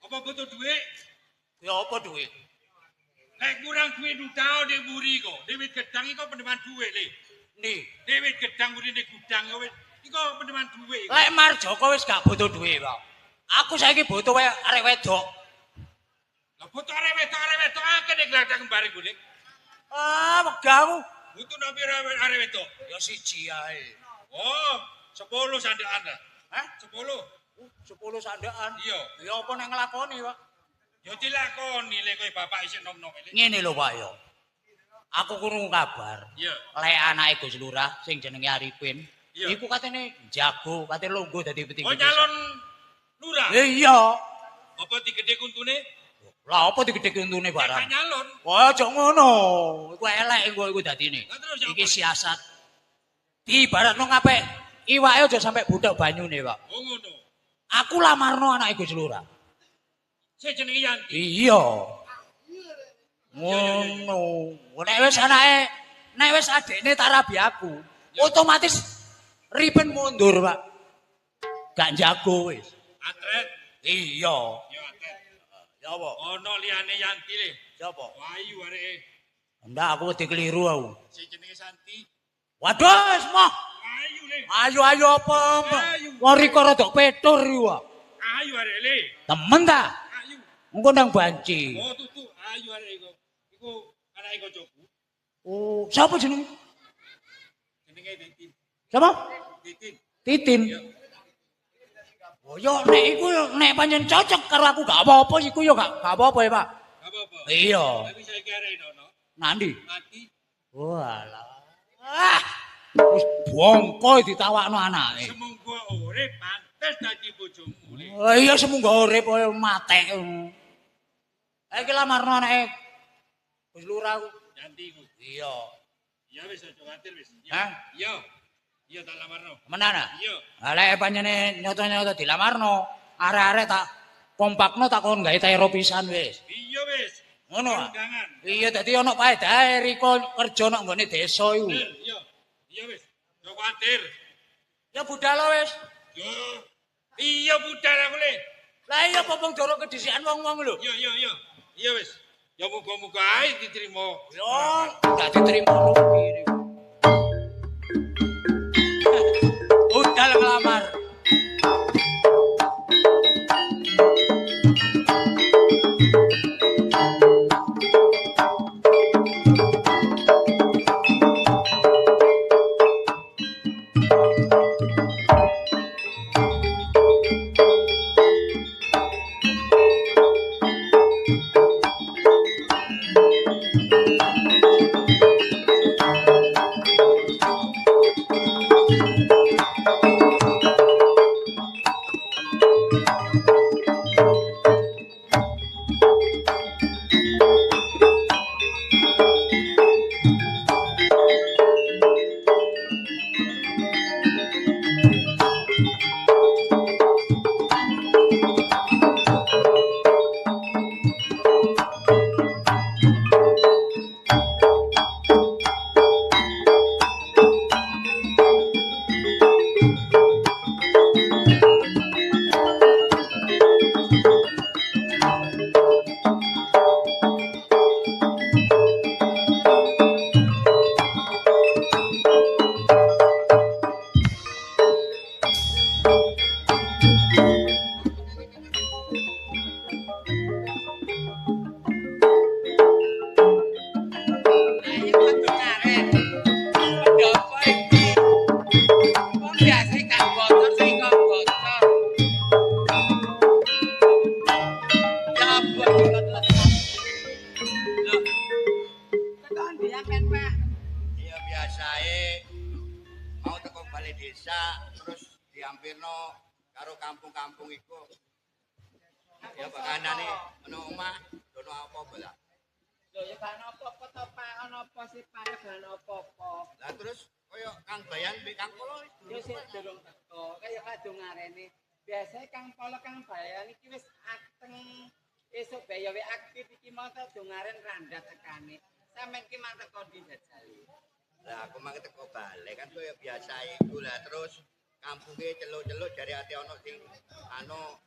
Apa butuh duit? Ya apa duit? Lek kurang duit utao di buri kok. Dewit gedang iki kok pendeman duit le. Nih, Dewit gedang buri di gudang kok wis iku pendeman duit. lek Marjoko wis gak butuh duit, Pak. Aku saiki butuh wae arek wedok. Lah butuh arek wedok akeh nek Glada Kembar iku le. Ah, wegahmu. Butuh nabi arek wedok. Ya siji ae. Oh, 10 sandakan dah. Hah? 10. 10 sandakan. Iya. Ya apa nek nglakoni, Pak? Ya dilakoni lek kowe bapak isih nom-nom iki. Ngene lho, Pak ya. Aku krungu kabar. Iya. Lek anake Gus Lurah sing jenenge Arifin, Iya. iku katene jago, katene lungguh dadi petinggi. Oh nyalon lurah. Iya. Apa digedhe kuntune? Lah apa digedhek untune Gak barang? nyalon. Wah, aja ngono. Iku elek iku dadine. Lah terus ya Iki apa? siasat. Diibaratno ngapik iwake aja sampe budak banyune, Pak. Oh ngono. Aku lamarno anake Gus Lurah. Sing jenenge Yanti. Iya. Ngono. Nek wis adekne tarabi aku, otomatis Ripen mundur, Pak. Gak jago wis. Atret. Iya. Ya atret. Ya apa? Ono liyane Yanti le. Siapa? Wayu areke. Ndak aku wedi keliru aku. Sing jenenge Santi. Waduh, wis moh. Ayu le. Ayo apa? Ayu. Wong riko rada petur iki wae. Ayu areke le. Temen ta? Ayu. Engko nang banci. Oh tutu ayu areke iku. Iku anake kancaku. Oh, siapa jenenge? Jenenge Titin. Siapa? Titin. Titin. Oh, yo nek iku yo nek pancen cocok karo aku gak apa-apa iku yo gak apa-apa ya, Pak. Gak apa-apa. Iya. Tapi saya kira ono. Nanti. Mati. Walah. Ah, wis bongko ditawakno anake. Semunggo urip pantes dadi bojomu le. Oh iya semunggo urip koyo matek. Iki lamarno anake Gus Lurah ku. Yanti ku. Iya. Ya wis aja kuwatir wis. Hah? Iya. Iya tak lamarno. Menan ah? Iya. Lah lek pancene nyoto-nyoto dilamarno, arek-arek tak kompakno tak kon gawe tero pisan wis. Iya wis. Ngono ah. Undangan. Iya dadi ono paedahe Riko kerja nang nggone desa iku. Iya. Iya wis. Aja kuwatir. Ya budal wis. Yo. Iya budal aku le. Lah iya popong dorong kedisikan wong-wong lho. Iya iya iya. Iya wis. Ya muga-muga ae diterima. Yo gak diterima rugi. Budal ngelamar. Iya biasae mau teko balai desa terus diampirno karo kampung-kampung iku. Ya pakanane ono omah, ono apa-apa lah. Lho ya gak apa-apa to Pak, ono apa sih Pak, gak apa-apa. Lah terus koyo Kang Bayan mbek Kang Polo Yo sik durung teko, kaya kadung ngarene. Biasane Kang Polo Kang Bayan iki wis ateng. Esuk bae we aktif iki mau durung ngaren randat tekane. Sampeyan ki mang teko ndi jajal. Lah aku mang teko balai kan koyo biasae iku lah terus kampunge celuk-celuk jare ate ono sing anu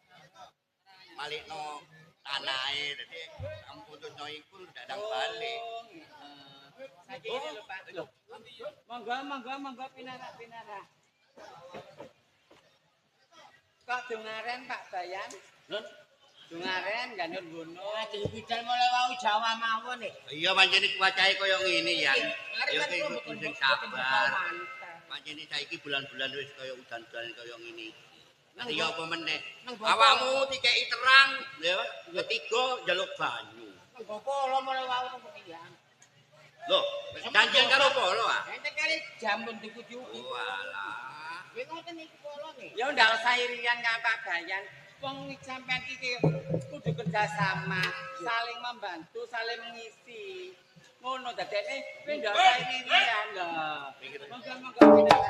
malikno tanahe dadi kampungno iku dadang balik. Saiki ini lho Pak. Monggo pinara. Kok dungaren Pak Bayan? Dungaren gandul ngono. Dipidal mulai wau Jawa mawon nih. Iya pancen kuwacahe koyo ngene ya. Ya kudu sing sabar. Pancen saiki bulan-bulan wis koyo udan-udan koyo ngene. Nanti ya apa meneh? Awakmu dikeki terang, ya. Ketiga njaluk banyu. Nang Polo mulai wau teng Petian. Loh, janjian karo Polo ah? Ente kali jamun diku-diku. Walah. Kowe ngoten iki Polo nih. Ya ndak usah irian karo Pak Bayan. Wong sampean iki kudu kerjasama, saling membantu, saling mengisi. Ngono dadekne kowe ndak usah ini-inian lho. Monggo-monggo pindah.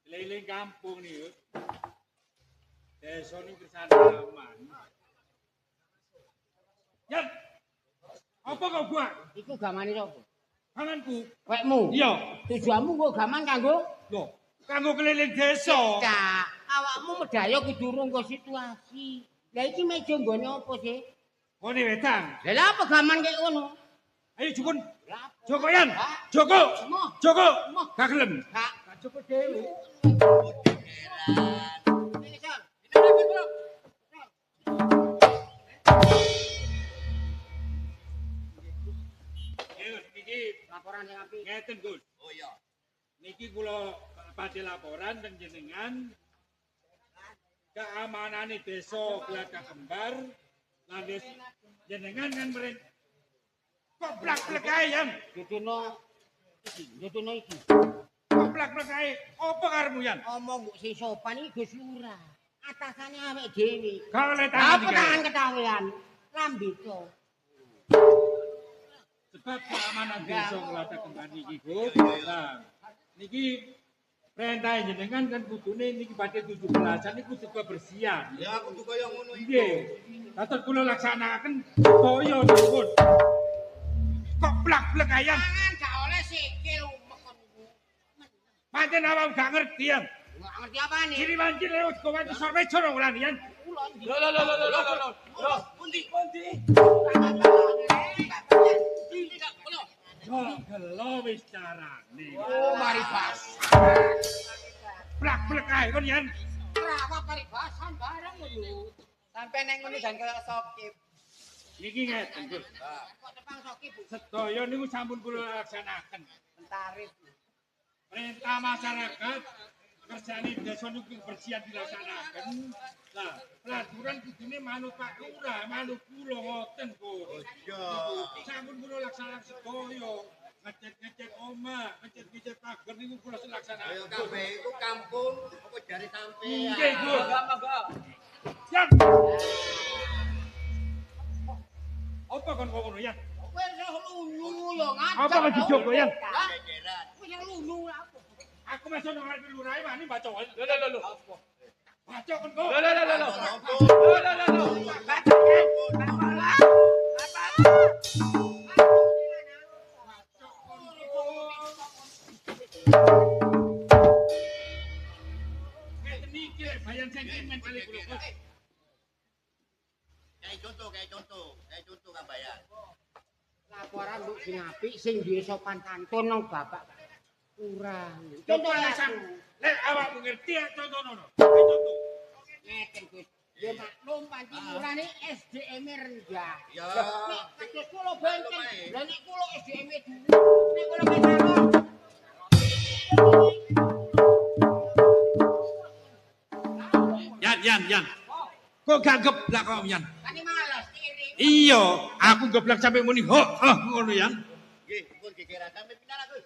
Keliling kampung nih, Yus. Desa ini kersane aman. Yan, apa kau buat? Iku gamane sapa? Tanganku. Wekmu. Iya. Tujuanmu kok gaman kanggo? Loh, kanggo keliling desa. Cak, awakmu medaya kudu runggo situasi. Lah iki meja nggone apa sih? Oh, ini wedang. Lah lha apa gaman kayak ngono? Ayo Jukun. Lah apa? Joko Yan. Hah? Joko. Moh. Joko. Moh. Gak gelem. Kak, Joko dewe. ini Son. Niki Laporan yang apik. ngeten Gus. Oh iya. Niki kula badhe laporan teng jenengan keamanane desa Glagah Kembar lan jenengan kan meren koplak-plek ae yan. Duduno iki. Koplak-plek ae. Apa karemu yan? Omong mbok sing sopan iki Gus Lurah. Atasane awake dhewe. Gak oleh tangan Apa iki. tangan ketahuan? Lambito. Sebab keamanan desa Glagah Kembar niki Gus. Nah, niki perintah jenengan kan kudune niki badhe 17-an niku kudu kebersihan. Ya kudu kaya ngono iki. Nggih. Latar kula laksanaken kaya nuwun. Kok plak-plek ayan. Tangan gak oleh sikil umek kon. Pancen awak gak ngerti yan. Nggak ngerti apane? Ciri wancir lewat kau wanci sorbe coro ulan yan. Loh, pundi. Gelo wis carane. Oh, mari pas. Plak-plek ae kon yan. Rawak paribasan bareng lho. Sampai neng ngono jan kaya sokip. Niki ngeten Gus. Kok tepang soki Bu. Sedaya niku sampun kula laksanaken. Mentarif. Perintah masyarakat kerjane desa niku kebersihan dilaksanaken. Lah, peraturan kudune manut Pak Lurah, manut kula ngoten, Gus. Sampun kula laksanaken sedaya. Ngecek-ngecek omah, ngecek-ngecek pagar niku kula laksanaken. Kabeh iku kampung apa jare sampean. Nggih, Gus. Monggo. Yan. Apa kon kok ngono yan? Kowe iso lulu yo ngajak. Apa kok dijogo yan? Kowe yang lulu apa? Aku masuk nang arep lurahe wani baca. Lho. Baca kon kok. Ngeten iki lek bayan sentimen kali kula. Kayak contoh kan bayar. Laporan mbok sing apik sing duwe sopan santun nang bapak. Kurang. Contoh Contoh alasan. aku. Lek awakmu ngerti ya contoh-contoh. Contoh. Ngeten Gus. Ya maklum pancen urane SDM rendah. Ya. Nek kados kula benten. Lah nek kula SDM dhuwur. Nek kula kesaron. Yan. Kok gak geblak kok yan? Kan malas iri. Iya, aku geblak sampai muni ho, ngono yan. Nggih, pun gegeran sampe pindah Gus.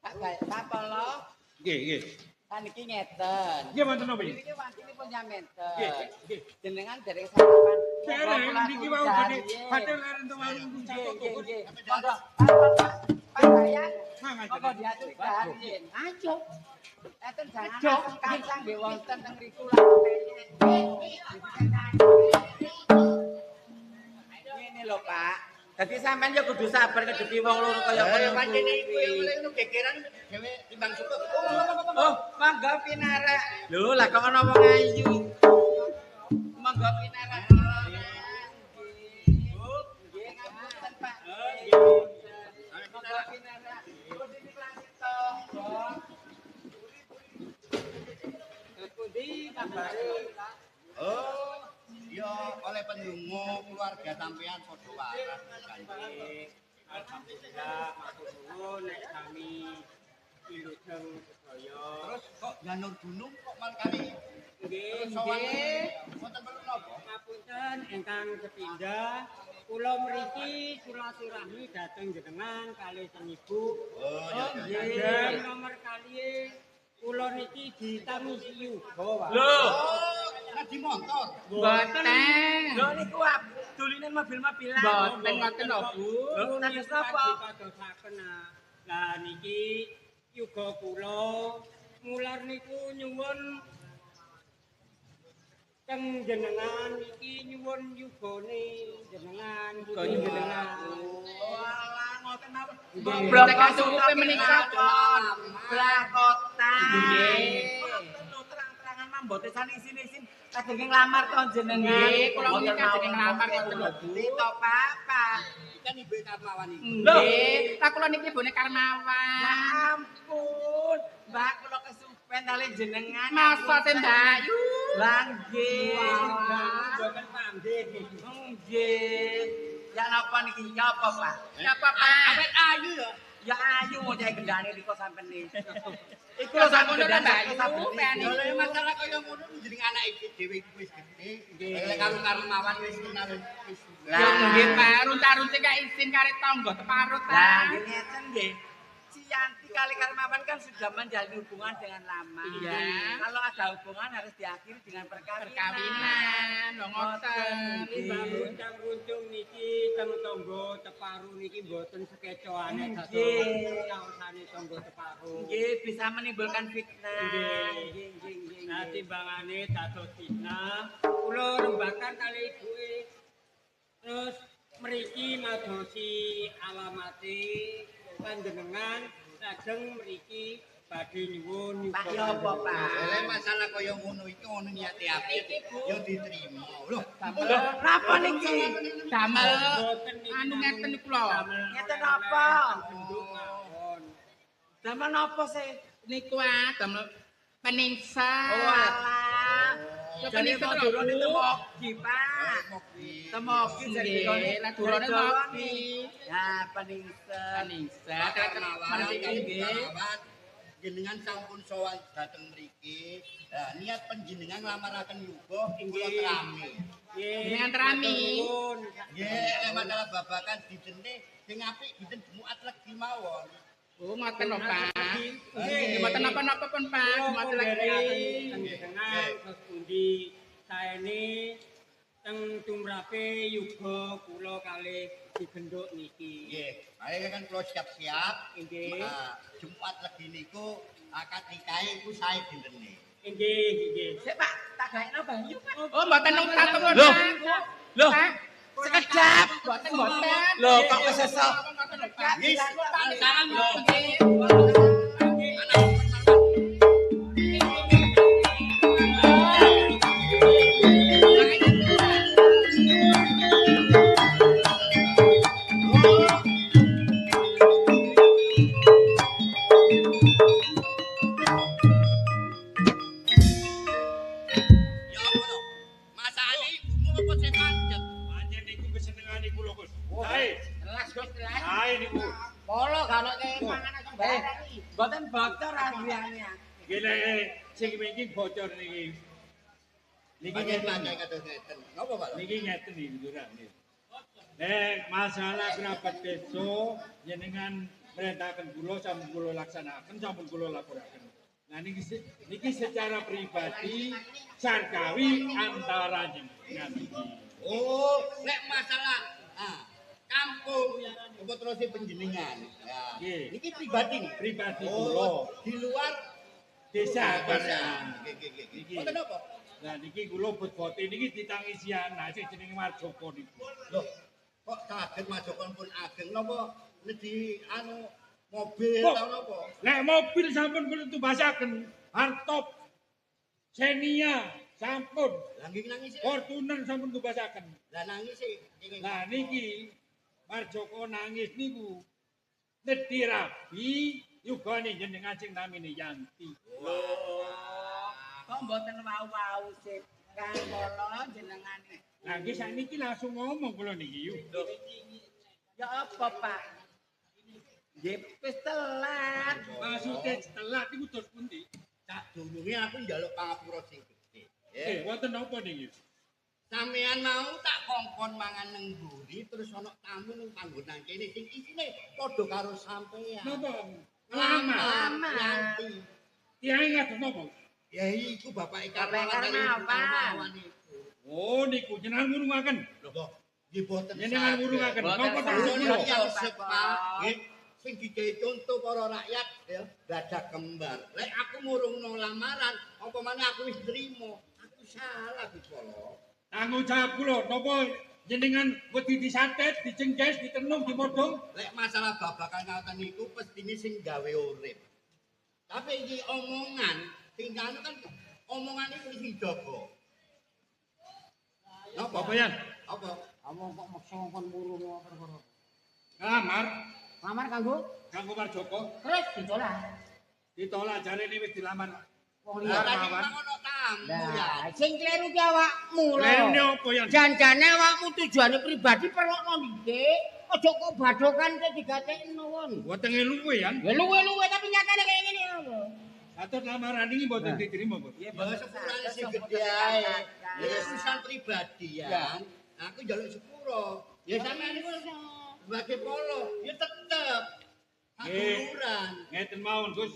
Pak Polo, Nggih. kan iki ngeten. Nggih wonten napa iki? Iki wancinipun nyamenten. Nggih. Jenengan dereng sarapan. Dereng niki wau badhe leren to warung Nggih. Monggo. Pak Bayan. Monggo diatur kaharin. Ayo. Eten jangan Ayo. kacang nggih wonten teng riku Ngene lho, Pak. Dadi sampean ya kudu sabar ngedepi wong loro kaya kono. Pancen iku ya oleh ngono gegeran dhewe timbang cukup. Oh, mangga pinarak. Lho, lah kok ana wong ayu. Mangga pinarak. Nggih, ngapunten, Pak. Mangga pinarak. Kudu dilanjut to. Kudu kabare. Oh, ya oleh pendungu keluarga sampean padha waras kanjeng. Alhamdulillah matur nuwun nek kami wilujeng sedaya. Terus kok janur gunung kok malah kali Nggih, sowan nggih. wonten perlu napa? Ngapunten ingkang sepindah, kula mriki silaturahmi dhateng jenengan kalih teng Ibu. Oh, ya ya. Nggih, nomor kalih kula niki ditamisi yuga, Pak. Lagi motor. Mboten. Lho niku duline mobil-mobilan. Mboten ngoten lho, Bu. Lho Dados napa? Kadosaken. Lah niki yuga kula mular niku nyuwun teng jenengan iki nyuwun yugane jenengan yugane jenengan. Walah ngoten napa? Blok kasupe menika Blakota. Nggih. Terang-terangan mambote sani isin-isin kadenge nglamar to jenengan. Nggih, kula menika kadenge nglamar ngoten lho, Bu. Tito papa. Kan ibu Karmawan iki. Nggih, tak kula niki bone Karmawan. Ya ampun, Mbak kula kesupen kali jenengan. Masa teh Bayu? Lah nggih. Boten pamrih. Nggih. Ya napa niki? Ya apa, Pak? Ya apa, Pak? Awet ayu ya. Ya ayu mau cek gendane riko sampean iki. Iku Ya, lho sampean ngono gendane Bayu, sampean. pengen Lho masalah kaya ngono jeneng anak iki dhewe iku wis gede. Lek karo Karmawan wis kenal wis. Ya nggih, Pak, runta-runti kak izin kare tangga teparut, Lah Pak. ngeten nggih. Cianti kali Karmawan kan sudah menjalin hubungan dengan lama. Iya. Kalau ada hubungan harus diakhiri dengan perkawinan. Perkawinan, lho ngoten. Iki bangun cang runtung niki teng tangga teparu niki mboten sekecoane Nggih. kaosane tangga teparu. Nggih, bisa menimbulkan fitnah. Nggih, nggih, nggih. Nah, timbangane dados fitnah, kula rembakan kali ibuke. Terus mriki madosi alamate panjenengan lajeng mriki badhe nyuwun Pak ya apa, Pak? Lek masalah kaya ngono iki ono niate apik ya diterima. Lho, napa niki? Damel anu ngeten niku lho. Ngeten apa? Penduk mawon. Damel napa sih? Niku damel peningsa. Oh alah. Ya Jadi peningsa mau lho, durone Bu. temogi, Pak. Temogi jadi Nggih, lah durone ngopi. Ya, peningsa. Peningsa, Karmawan, mriki nggih. jenengan sampun sowan dateng mriki. Lah niat panjenengan nglamaraken yuga kula terami. Jenengan terami. Nggih, lek masalah babakan didene sing apik dinten Jumat legi mawon. Oh, ngoten lho, Pak. Nggih, mboten napa-napa pun, Pak. Cuma lagi. Panjenengan terus pundi saene teng tumrape yuga kula kalih digenduk niki. Nggih, ayo kan kula siap-siap. Nggih. Nah, Jumat legi niku akad nikahe iku sae dintene. Nggih, nggih. Sik, Pak, tak gaekno banyu, Pak. Oh, mboten nungkak pun, Loh. Pak. Loh. Pak, Sekedap. mboten. Loh, kok kesesok? Mboten lho, Pak. Yes, salam lho. Ya apa to? Masane ibumu apa sing pancet? Pancen niku kesenengan iku lho, Gus. Sae. Jelas, Gus, jelas. Sae niku. Polo gak ono mangan sembarang iki. Mboten bocor andiane. Nggih lek sing iki bocor niki. Niki Pancen ngeten. pancen kados ngeten. Napa, Pak? Niki ngeten iki durang niki. Masalah kerabat desa jenengan merintahkan kula sampun kula laksanaken sampun kula laporaken. Nah niki secara pribadi sarkawi antara jenengan iki. Oh, nek masalah kampung apa terus penjenengan. Ya. Nggih. Niki pribadi nih. Pribadi kula Oh, di luar desa desa. kan. Nggih, nggih, nggih. Niki. Mboten apa? Nah niki kula bote niki ditangisi anak sing jenenge Marjoko niku. Loh, kok kaget majokon pun ageng napa di anu mobil Kok? tau napa? Nek mobil sampun kula tubasaken Hartop Xenia sampun Lah nggih nangis. Fortuner sampun tubasaken. Lah nangis sih. Nah niki Marjoko nangis niku nedhi rabi yugane jenengan sing namine Yanti. Kok mboten wau-wau sih. Kang kula jenengane. Nah nggih sakniki langsung ngomong kula niki yuk. Ya apa, Pak? Nggih wis telat. Maksudnya telat iku terus pundi? Sak durunge aku njaluk pangapura sing gedhe. Wonten napa niki? Sampeyan mau tak kongkon mangan nang mburi terus ana tamu ning panggonan kene sing isine padha karo sampeyan. Napa? Lama. Tiyang ngaten napa? Ya iku bapake Bapak Karmawan iku. Oh niku jenengan ngurungaken. Lho, nggih boten. Jenengan ngurungaken. Napa tak Boten kula? yang sepak. Nggih, sing digawe contoh para rakyat ya dadak kembar. Lek aku ngurungno lamaran, apa maneh aku wis trimo. Aku salah Gus Polo. Tanggung jawab kula napa jenengan wedi disantet, dicengkes, ditenung, dimodong? Lek masalah babakan ngoten niku pestine sing gawe urip. Tapi iki omongan, sing anu kan omongan iku sing jaga. Napa? Apa yan? Apa? Kamu kok maksa kon murung perkara. Ngamar, Lamar kanggo kanggo Marjoko. terus ditolak. Ditolak jarene wis dilamar. Wong Ya liya. tadi ngono tamu ya. Lah, sing kleru ki awakmu lho. Lerene apa yan? Janjane awakmu tujuane pribadi perlokno ndik. Aja kok badokan ke digatekno won. Wetenge luwe yan. Ya luwe-luwe tapi nyatane kayak ngene lho. Atau lamaran ini mboten diterima, Bu. Ya sepurane sing gedhe ae. Ya urusan pribadi ya. Aku njaluk sepuro. Ya sampean niku sebagai polo, ya tetep aturan. Ngeten mawon, Gus.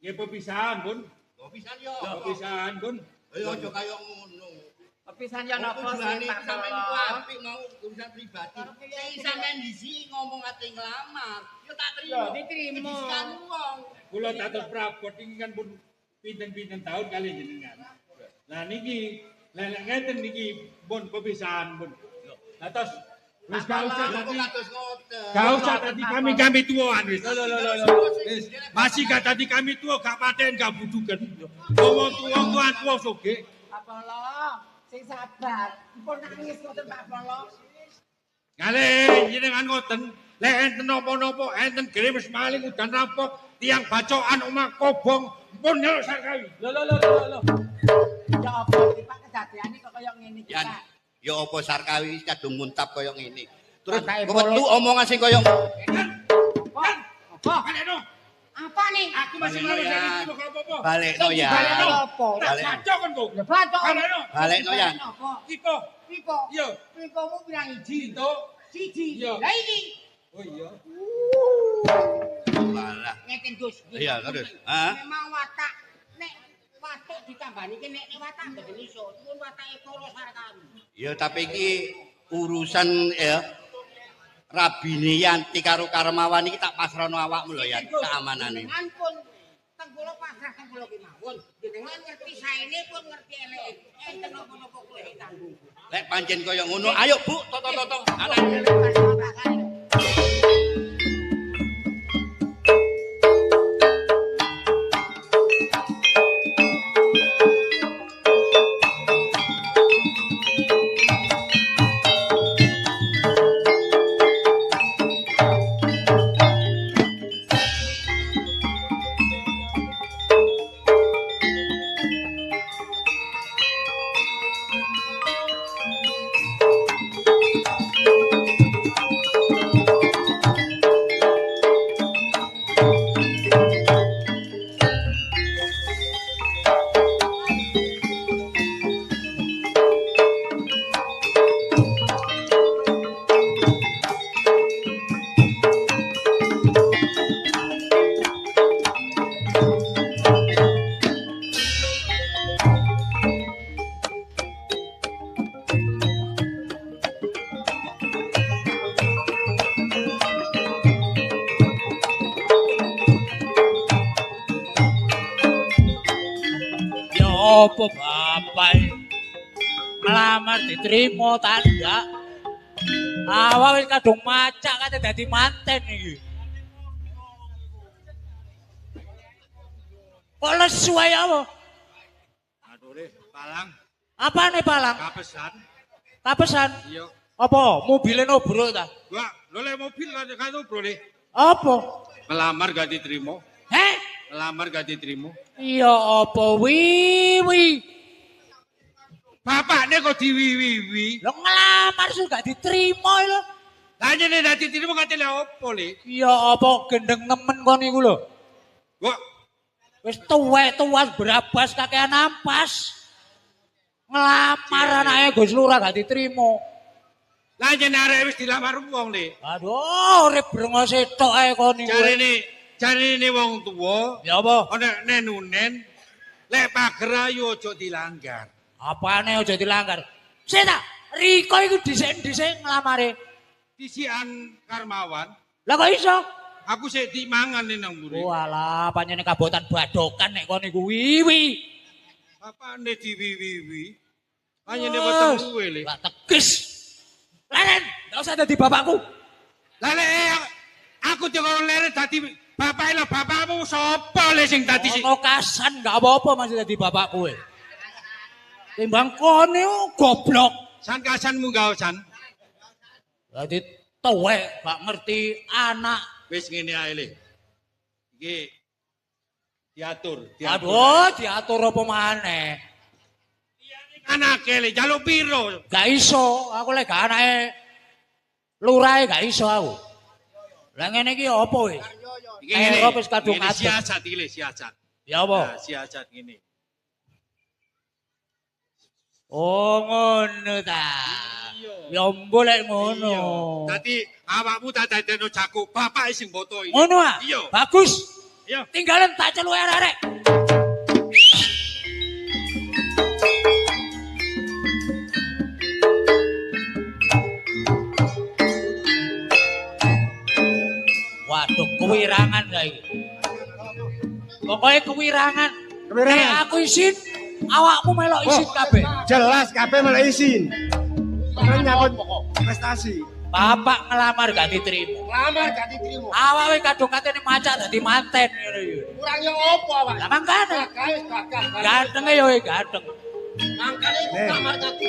Nggih pepisahan, Bun. Kok pisan yo. Pepisahan, Bun. Ya aja kaya ngono. Kepisan ya napa Tujuane sih Pak sampean Solo? iku apik mau urusan pribadi. Sing sampean disi ngomong ate nglamar, yo tak trimo. Ya, diterima. Disikan wong. Kula dados prabot iki kan pun pinten-pinten tahun kali jenengan. Nah niki lelek ngeten niki pun pepisahan, Bun. Atas wis gak usah Kok tadi. kados ngoten. Gak usah tadi kami tuaan wis. Wis, masih gak tadi kami tua gak paten gak butuhkan. Ngomong tua soge. Pak Polo, sing sabar. Mpun nangis ngoten Pak Polo. Ngale jenengan ngoten. Lek enten napa-napa enten grimes maling udan rampok tiang bacokan omah kobong pun nyeluk sarkawi. Lho. Ya apa iki Pak kedadeane kok kaya ngene iki Yan, Pak. ya apa sarkawi wis kadung muntap kaya ngene. Terus Patake wetu polo. omongan sing kaya Apa? Balekno. Apa nih? Aku masih malu dari itu kalau apa-apa. balekno ya. Balekno apa? Tak Balik. bacok kan kok. Ya batok. Balekno. Balekno ya. Apa? Iko. Pipo. Iya. Pipomu pirang iji? Itu. Siji. Iya. Lah iki. Oh iya. Malah. Ngeten Gus. Iya, terus. Hah? Memang watak nek watak ditambani ki nek watak mboten iso. Mun watake polo sarkawi. Ya tapi iki urusan ya Rabine Yanti karo Karmawan iki tak pasrahno awakmu lho ya keamanane. Jenengan pun teng kula pasrah teng kula ki mawon. Jenengan ngerti saene pun ngerti eleke. Enten napa-napa kula iki tanggung. Lek pancen kaya ngono, ayo Bu, toto. Anak. Ya apa bapak ngelamar diterima tanda awal wis kadung macak kate dadi manten iki kok lesu ae apa Aduh deh, palang, apane palang kapesan. kapesan Iya. apa mobilnya nobrol ta Gua, lo le mobil kan bro deh. apa Melamar gak diterima. heh Melamar gak diterima. iya apa wiwi Bapaknya kok diwiwi. lo ngelamar sudah gak diterima lo Tanya nih dadi dirimu katene opo le? Ya apa gendeng nemen kon iku lho. Kok Wis tuwek tuwas berabas kakean ampas. Ngelamar anake Gus Lurah gak diterima. lah yen arek wis dilamar wong le. Aduh, urip brengos tok ae kon iku. Jarine wong tuwa Ya apa? ana nenunen lek pager ayo aja dilanggar. Apane aja dilanggar. Sik ta, Riko iku dhisik-dhisik nglamare. Disian Karmawan, Lah kok iso? aku sik dimangan nih nang mburi. Walah, pancene kabotan badokan nek kon iku wiwi. Apane diwiwi? Panjene weteng kuwe le. Lah tegis. Leren, gak usah dadi bapakku. Lah lek aku dikon lere dadi bapak lho, bapakmu sapa le sing dadi sing Ono kasan gak apa-apa masih dadi bapakku kowe. Timbang kon iku goblok. san kasanmu gak san. Dadi tuwek gak ngerti anak. Wis ngene ae le. Iki diatur. Aduh, diatur apa maneh? Anake le jaluk piro? Gak iso, aku lek gak anake lurahe gak iso aku. Lah ngene iki apa kowe? Iki ngene. Wis kadung Ngene adem. siasat iki le, siasat. Ya apa? Nah, siasat ngene. Oh ngono ta. Ya boleh ngono. Dadi awakmu tak dadekno jago, bapak sing boto iki. Ngono ah? Iya. Bagus. Iya. Tinggalin tak celuke arek-arek. Waduh, kewirangan gak iki. Pokoknya kewirangan. Nek aku isin, awakmu melok isin kabeh. Jelas kabeh malah izin. Kan nyangkut prestasi. Bapak ngelamar gak diterima. Lamar gak diterima. Awake kadung katene macak dadi manten ngono iki. Kurangnya opo awak? Lah mangkane. Gawe gagal. Gantenge yo ganteng. Mangkane iku kamar tadi.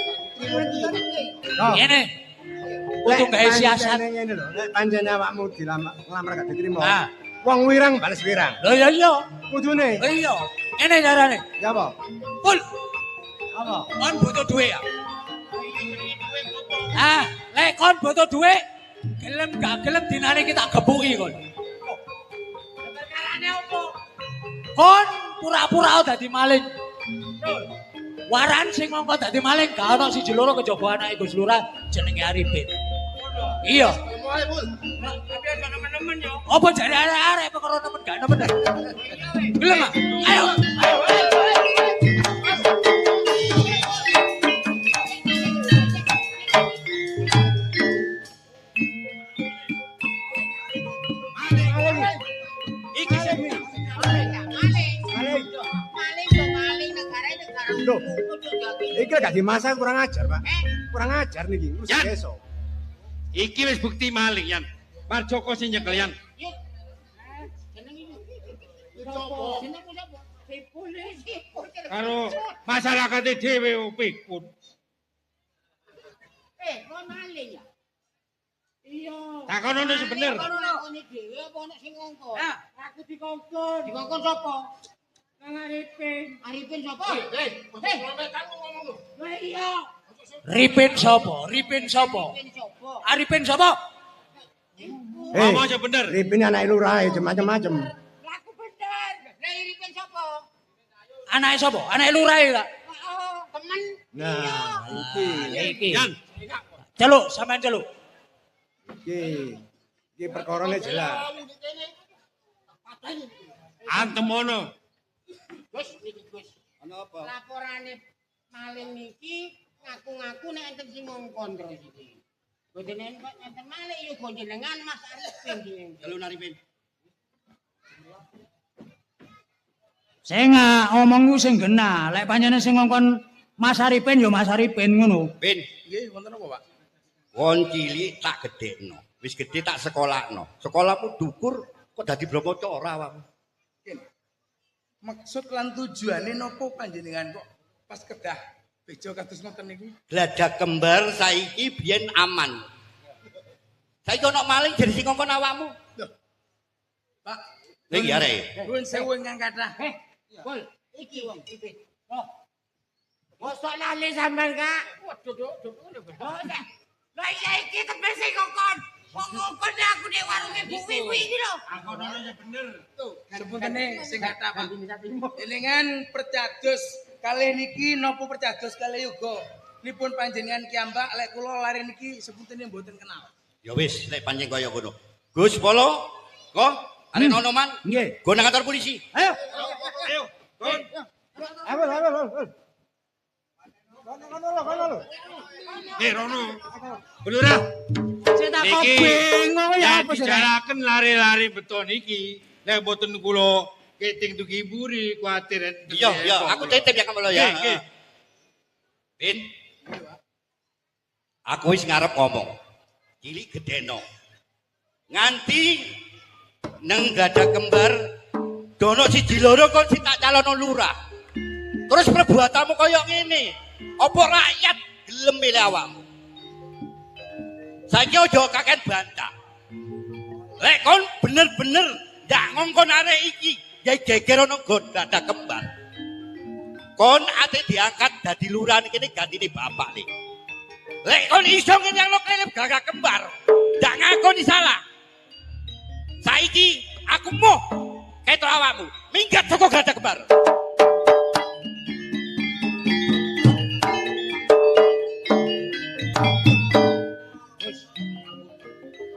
Oh, Ngene. Kudu gawe siasat. ngene lho, nek pancen awakmu ngelamar gak diterima. Ah. Wong wirang bales wirang. Lho ya iya. Kudune. Iya. Ngene carane. Ya apa? Pul, Apa? kon butuh duit ya. Ah, lek kon butuh duit, gelem gak gelem dinane kita gebuki kon. Perkarane opo? Kon pura-pura dadi maling. Waran sing mongko dadi maling gak ono siji loro kejaba anake Gus Lurah jenenge Arifin. Iya. Tapi aja nemen-nemen yo. Apa jare arek-arek perkara nemen gak nemen. Gelem ah? Ayo. Iki sing Loh. Iki gak dimasak kurang ajar, Pak. Kurang ajar niki, wis Yan. desa. iki wis bukti maling yan. Marjoko sing nyekel yan. Karo masyarakate dhewe pikun. Kok maling ya? Iya. Takono sing bener. Kono lakone dhewe apa ana sing ngongkon? Aku dikongkon. Dikongkon sapa? Nang Arifin. Arifin sapa? Lah iya. Ripin sapa? Ripin sapa? Arifin sapa? Arifin sapa? Ngomong aja bener. Ripin anak lurah macam-macam. Lah aku bener. Lah Arifin sapa? Anake sapa? Anake lurah ya. Oh, temen. Nah, Iki. Yan, Celuk, sampean celuk. iki perkarane jelas. antem mono. Gus, niki Gus. Ana apa? Laporane maling niki ngaku-ngaku nek enten sing ngongkon terus iki. Boten enten maling yo gonjenengan Mas Arifin iki. Jalur Arifin. Sing omongku sing genah, lek pancene sing ngongkon Mas Arifin ya Mas Arifin ngono. Pin, nggih wonten apa, Pak? Wong cilik tak gedhekno. Wis gedhe tak sekolahno. Sekolahmu dukur kok dadi brahmacara awakmu. Maksud lan tujuane nopo panjenengan kok pas kedah bejo kados ngoten niku? Gladak kembar saiki biyen aman. Saiki ana maling jadi sing ngongkon awakmu. Pak, Lha iki arek. nuwun sewu ingkang kathah. Bol, iki wong iki. Oh. Mosok lali sampean, Kak. Waduh, duk. Lah iya iki temen sing ngongkon. Kok ngongkon aku nek warunge Bu Wiwi iki lho. Sepuntene sing kathah Pak. Elingan percados kalih niki napa percados kalih yoga. Nipun panjenengan kiambak lek kula lare niki sepuntene mboten kenal. Ya wis, lek pancen kaya ngono. Gus Polo, kok arek ono man? Nggih. Go nang kantor polisi. Ayo. Ayo, Gon. Ayo. Kono. Rono. Bener. Saya tak kok Niki, bingung ya apa sih? bicarakan lari-lari beton iki. Nek boten kula keting dugi buri kuatir. Iya, aku titip ya kamu lo ya. Nggih. Bin. Aku wis ngarep ngomong. Cilik gedeno. Nganti nang gada kembar dono siji loro kon sing tak calono lurah. Terus perbuatanmu kaya ngene. Apa rakyat gelem milih awakmu? Saiki aja kakek bantah. Lek kon bener-bener ndak ngongkon arek iki, ya geger ana nggon gada kembar. Kon ate diangkat dadi lurah kene gantine bapak nih. Lek kon iso ngenyangno kelip gagak kembar, ndak ngakoni salah. Saiki aku mau ketok awakmu, minggat saka gada kembar.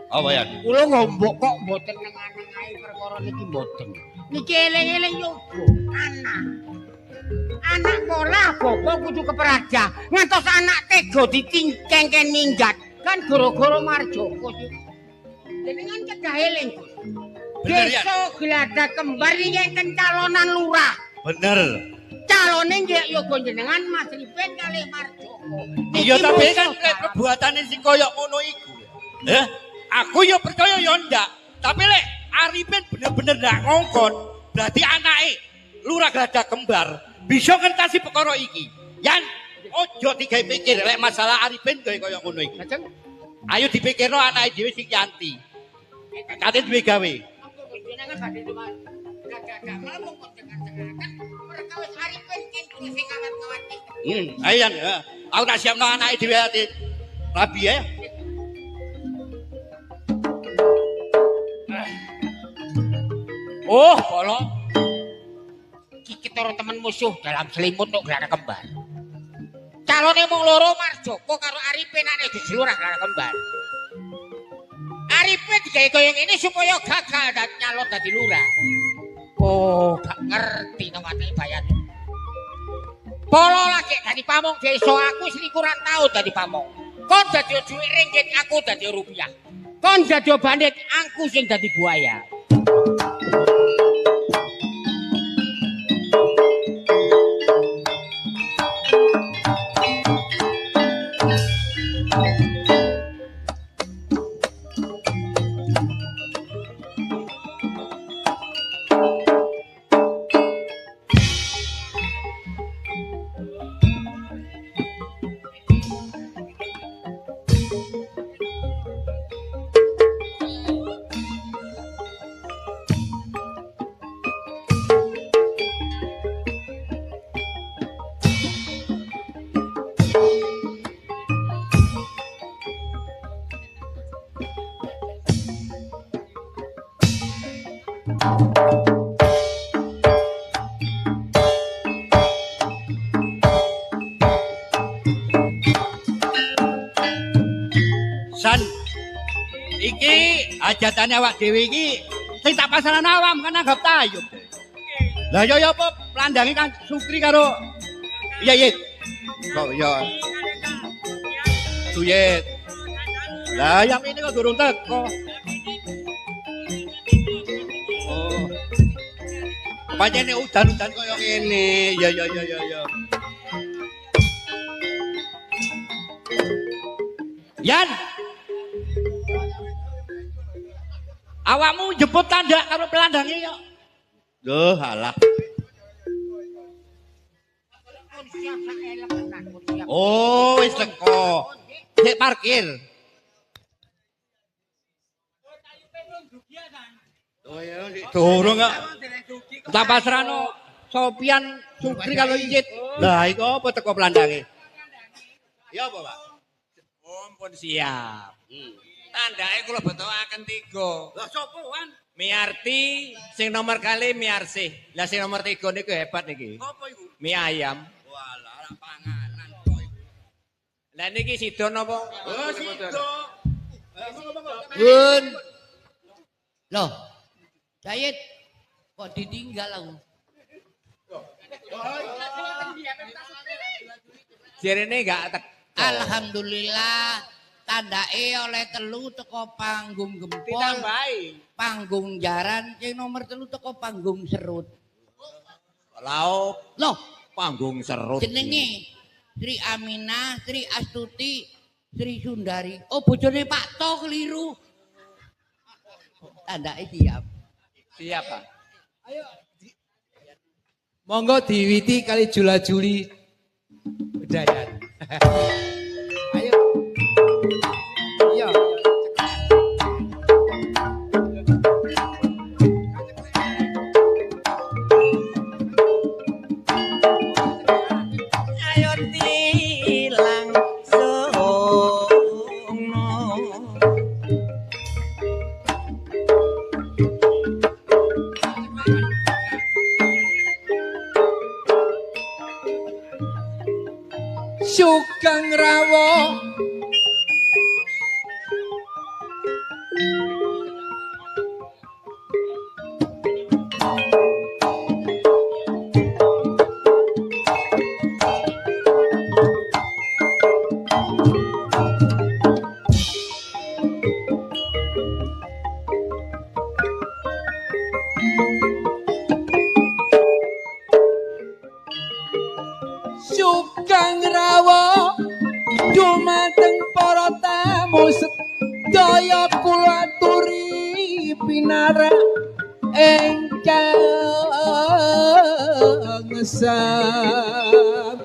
Apa ya? Kula ngombok kok mboten nengan-nengahi perkara niki mboten. Niki eling-eling yo anak. Anak pola bapak kudu keperaja. Ngantos anak tega dicincengken minggat. Kan gara-gara Marjoko sih. Jenengan kedah eling, Gus. Bener ya? Desa Gladak Kembar iki enten calonan lurah. Bener. Calone nggih yo jenengan Mas Ripen kalih Marjoko. Iya tapi kan lek perbuatane sing koyo ngono iku. Aku yo percaya yo ndak. Tapi lek Arifin bener-bener ndak ngongkon, berarti anake lurah Gladak Kembar bisa ngentasi perkara iki. Yan, ojo digawe pikir lek masalah Arifin koyo ngono iki. Ayo dipikirno anake dhewe sing Yanti. Kate duwe gawe. Jenengan badhe gagak mampu kok dengan-dengan perkawis Arifin kintu sing ngawat-ngawat iki. Ayo Yan, aku tak siapno anake dhewe ati rabi ya. Oh, Polo. Iki karo temen musuh dalam selimut tok Gladak Kembar. Calone mung loro Marjoko karo Arifin ane dislurah Gladak Kembar. Arifin digawe kaya ngene supaya gagal dan nyalon dadi lurah. Oh, gak ngerti to watake bayan. Polo lagi dadi pamong desa aku 21 tahun dadi pamong. Kon dadi dhuwit ringgit aku dadi rupiah. Kon dadi bandit aku sing dadi buaya. San, iki hajatane awak dhewe iki sing tak pasaran awam kan anggap tayub. Lah yo yo apa plandange Kang Sukri karo iya. Kok yo. Tuyet. Lah yang ini kok durung teko. Oh. Pancene udan-udan koyo ngene. Ya. Yan. Awakmu jemput tanda karo pelandange yo. Duh, alah. Oh, wis teko. Sik parkir. Oh ya, durung kok. Tak pasrano Sopian Sukri kalau Icit. Lah iku apa teko pelandange? Ya apa, Pak? Pun siap. Tandake kula betokaken 3. Lah sapa wan? Miarti, sing nomor kali Miarsih. Lah sing nomor 3 niku hebat niki. Apa iku? Mie ayam. Walah, ora panganan kok iku. Lah niki Sidon apa? Oh, sido. Bun. Loh. Sayid kok ditinggal aku. Jerene gak Alhamdulillah tandake oleh 3 teko panggung gempol. ditambahi. Panggung jaran sing nomor 3 teko panggung serut. Laop Loh, panggung serut. jenenge Sri Aminah, Sri Astuti, Sri Sundari. Oh, bojone Pak To keliru. Tandake siap. Siap, Pak. Monggo diwiti kali Jula Juli Bedayat. Ayo. Iya. Ayo tilang sono. Sugeng Rawa. Sugeng Rawa dumateng para tamu sedaya kula aturi pinarak ingkang sam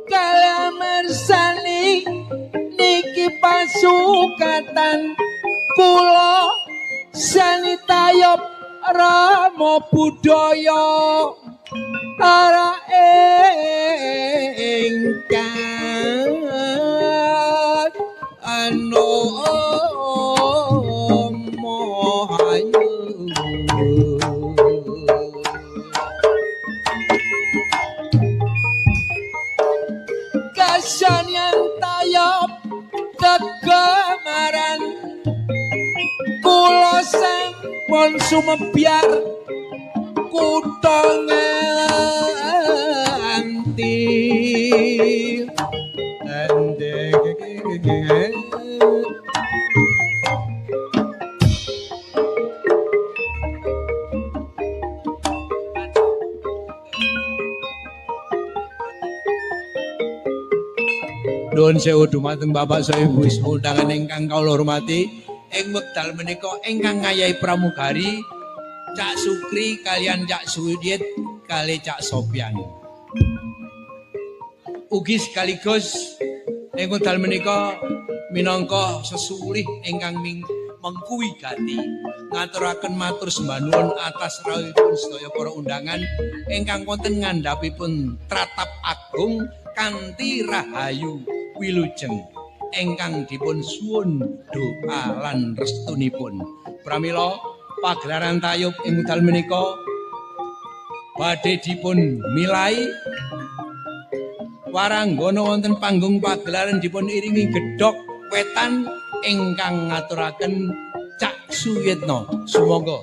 Kalamarsani niki pasukatan kula sanitayop rama budaya ara ingkang mohayu kasanian tayop kegemaran kula sampun sumebyar kutha nganti Nuwun sewu dumateng Bapak Soe Ibu undangan ingkang kawula hormati ing wekdal menika ingkang ngayahi pramugari Cak Sukri kalian Cak Sudiet kali Cak Sopyan. Ugi sekaligus ing wekdal menika minangka sesulih ingkang mengkuwi gati ngaturaken matur sembah nuwun atas rawuhipun sedaya para undangan ingkang wonten ngandhapipun tratap agung kanthi rahayu wilujeng ingkang dipun suwun doa lan restunipun. Pramila pagelaran tayub ing wekdal menika badhe dipun milai waranggana wonten panggung pagelaran dipun iringi gedhog wetan ingkang ngaturaken Cak Suyitno. Sumangga.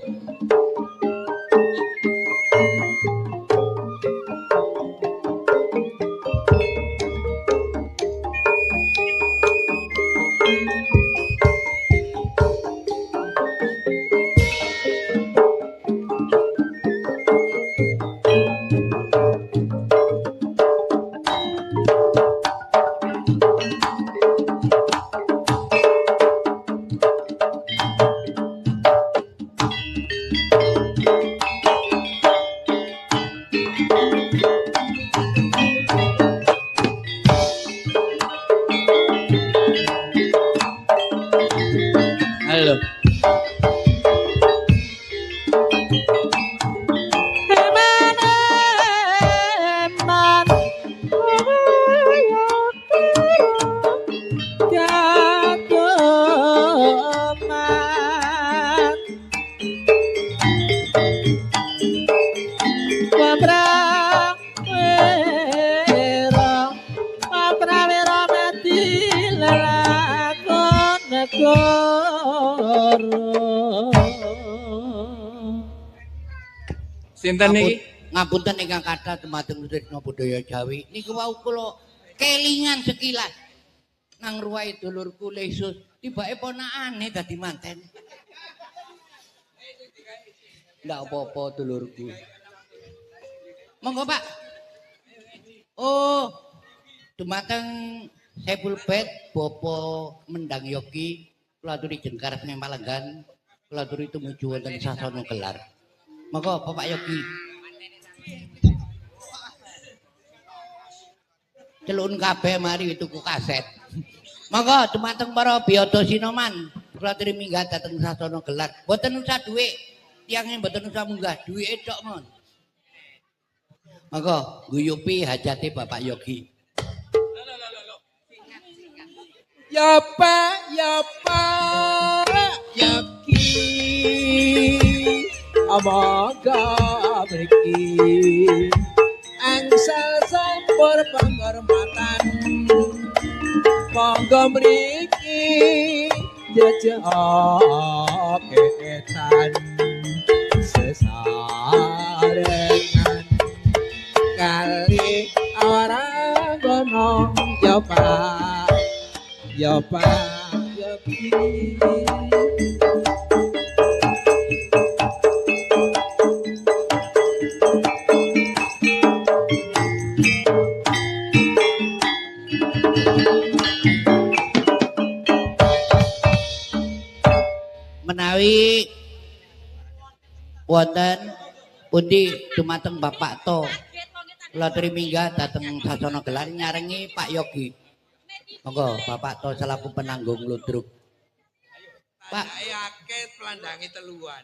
jagoman Pratrawira mati lelakon negara. Sinten niki? Ngapunten ingkang kathah dumateng Trisno Budaya Jawi. Niku wau kula kelingan sekilas. Nang ruwahe dulurku Lesus, tibake ponakane dadi manten. Ndak apa-apa dulurku. Monggo Pak. Oh, dumateng Saiful Bed Bapa Mendang Yogi, kula aturi jengkar ning Palenggan, kula aturi tumuju wonten sasana gelar. Monggo Bapak Yogi. Celun kabeh mari tuku kaset. Monggo dumateng para biyada sinoman, kula aturi minggah dhateng sasana gelar. Mboten usah dhuwit. Tiange mboten usah munggah, dhuwite tok mon. Monggo guyupi hajate Bapak Yogi. Ya Pak Yogi amoga mriki angsal sampur penghormatan monggo mriki jejeketan sesarengan kali orang gonong ya Pak Yogi. Menawi wonten pundi dumateng Bapak To, kula aturi minggah dhateng sasana gelar nyarengi Pak Yogi. Monggo Bapak To selaku penanggung ludruk. Pak akeh pelandange teluan.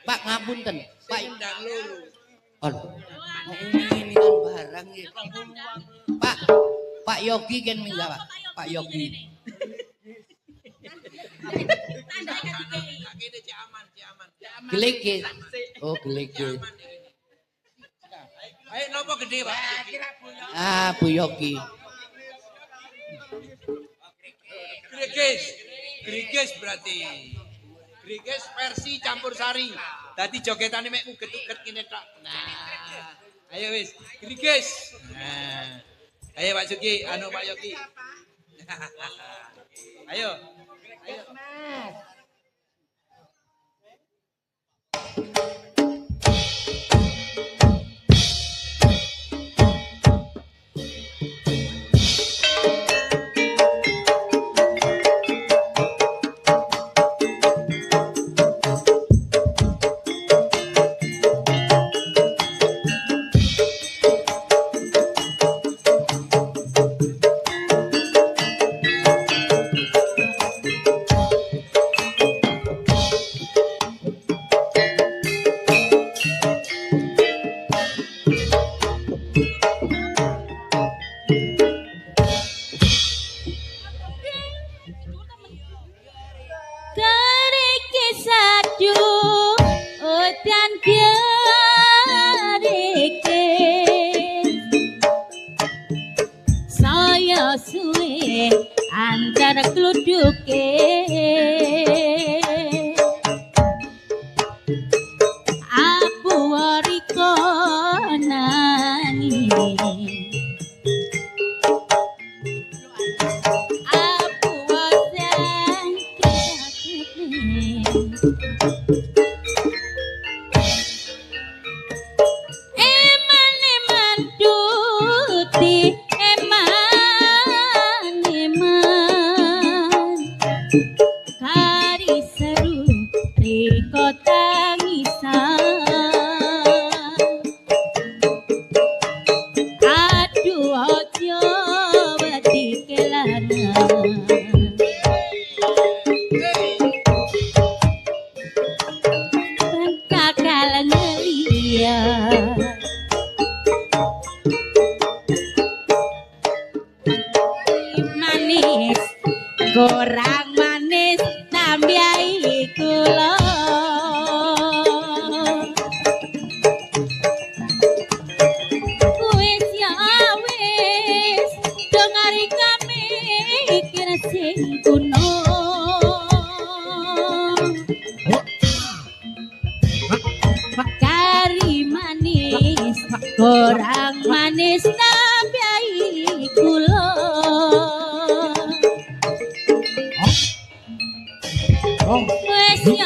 Pak ngapunten. Pak ndang loro. Aduh. Ini kan barang nggih. Pak Yogi kan minggah Pak. Pak Yogi. Gelegis. Oh, gelegis. Ayo napa gede Pak? Ah, Bu Yogi. Grigis berarti. Grigis versi campur sari. Dadi jogetane mek uget-uget ngene tok. Nah. Ayo wis, grigis. Nah. Ayo Pak Sugi, anu Pak Yogi. Ayo. Ayo. Antara kluduke Abu wariko nani Abu wasang kisah Eman tuti Kari seru riko tangisan Aduh ojo wedi kelana Kakal ngeliat Iman manis kurang manis tambahi kula wis ya wis dongari kami mikir sing kuno kari manis kurang manis tambahi kula wis ya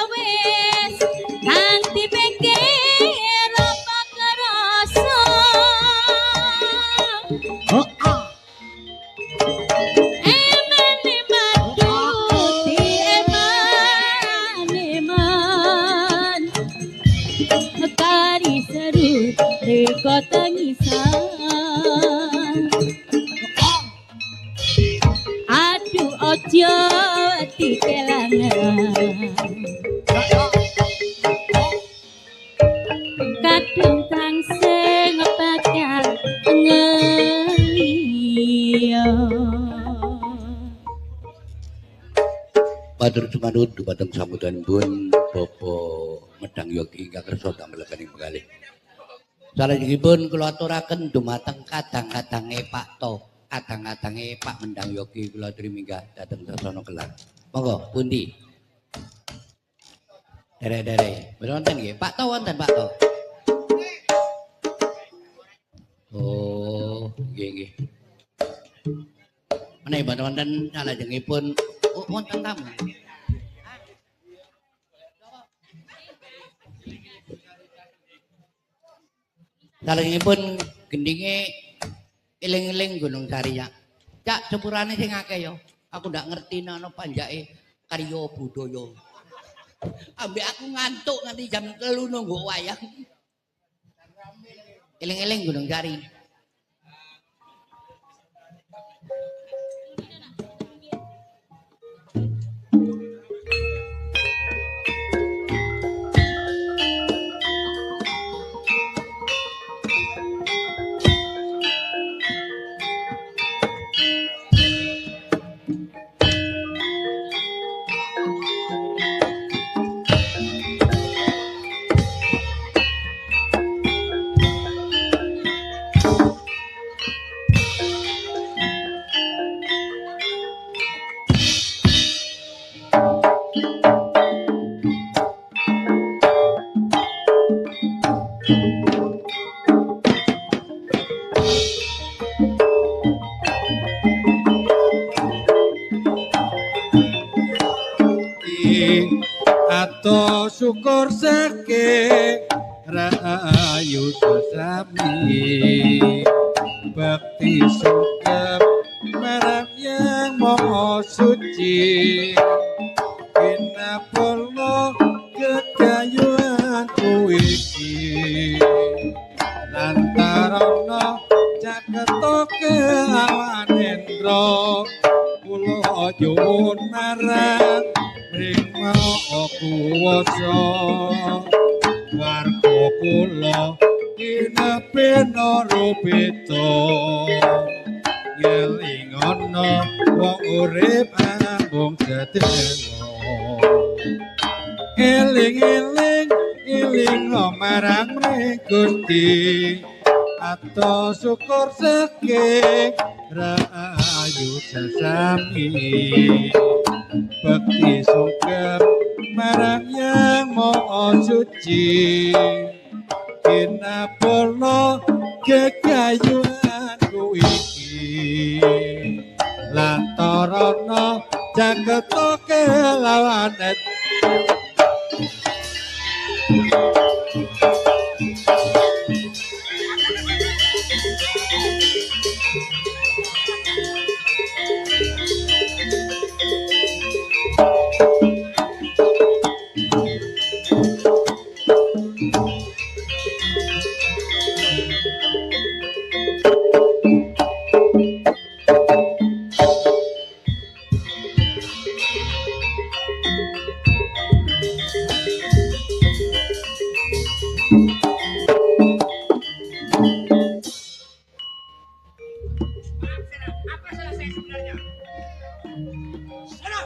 wis kanthi pikir apa kerasa eman duti eman kari seru reko tangisan aduh ojo dikelangan kadung tangseng bakal ngeliya Matur sumanut dumateng samudhanipun Bapa Medang Yogi ingkang kersa damelaken penggalih. Salajengipun kula aturaken dumateng kadang-kadange Pak To, kadang-kadange Pak Mendang Yogi kula aturi minggah dhateng sasana kelar. Monggo pundi? Derek-derek. Mboten wonten nggih. Pak To wonten Pak To. Oh, nggih nggih. Menawi mboten wonten salajengipun wonten tamu. Salajengipun gendinge eling-eling Gunung Sariak. Cak sepurane sing akeh ya. Aku ndak ngerti ana panjake karya budaya. Ambek aku ngantuk nganti jam 3 nunggu wayang. Eling-eling Gunung Sari. Ato syukur sake rayu sesami bakti sukep marang yang maha suci kinapolo kekayuan kuiki lantarono caketo kelawan hendro kulo nyuwun marang ring mau kuwasa warga kula kinepena rupita ngeling ana wong urip ambung sedaya eling-eling eling marang mring Gusti ato syukur seke rayu sesami bakti sugeng marang yang maha suci kinapolo kekayuan kuiki lantarono jaketo kelawan Sana.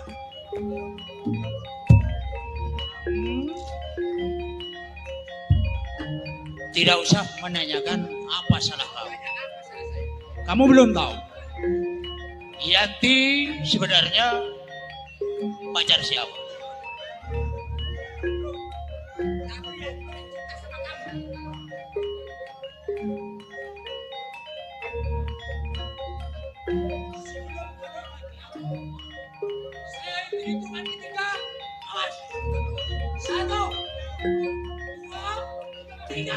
Tidak usah menanyakan apa salah kamu. Kamu belum tahu. Yanti sebenarnya pacar siapa? Hitungan ketiga, awas. 1, 2, 3.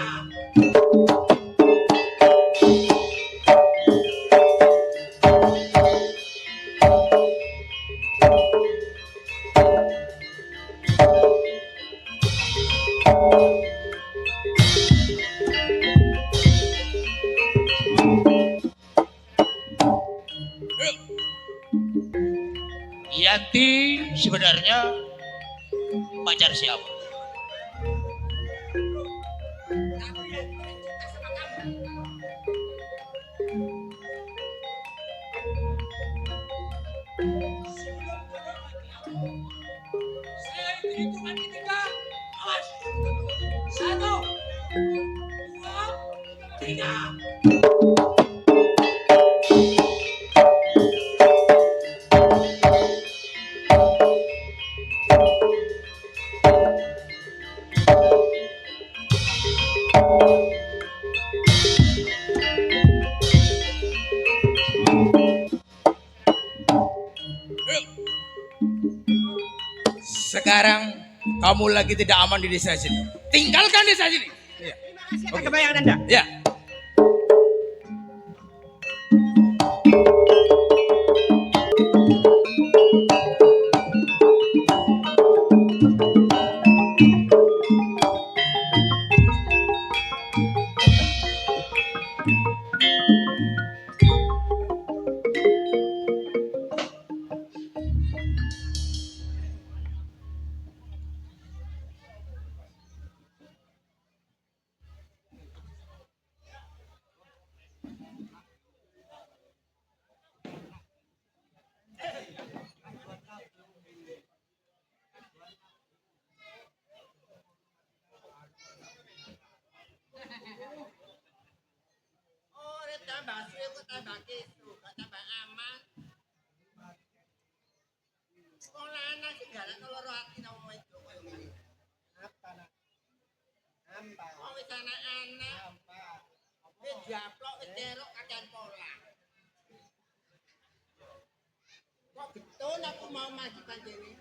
Yanti sebenarnya pacar siapa? Hitungan ketiga, awas. 1, 2, 3. Sekarang kamu lagi tidak aman di desa sini. Tinggalkan desa sini. Iya. Oke, kebayangan Anda. Ya. Oh, tambah suwe kok tambah kesu, gak tambah aman. Wong lanang sing galak loro ati nang wong wedok koyo ngene. Apa nak? Apa? Wong wis anak-anak. Apa? Wis japlok wis terok kakean pola. Kok betul aku mau maju panjene.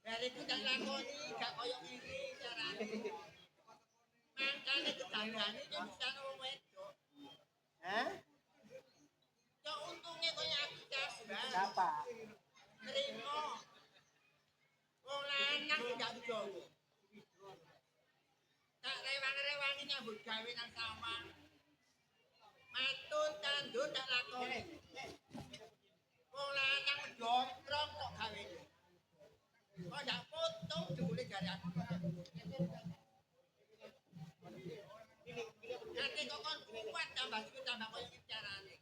Dariku tak lakoni gak koyo ngene carane. Makanya ketanggane yo bisa wong wedok. Hah? Yo untungnya koyo aku cabang. Siapa? Terima. Wong lanang gak bojo. Tak rewang-rewangi nyambut gawe nang sawah. Matun tandur tak lakoni. Wong lanang ndongkrong kok gawene. Kok ndak potong jebule jare aku. Nanti kok kon kuat tambah suwe tambah koyo iki carane.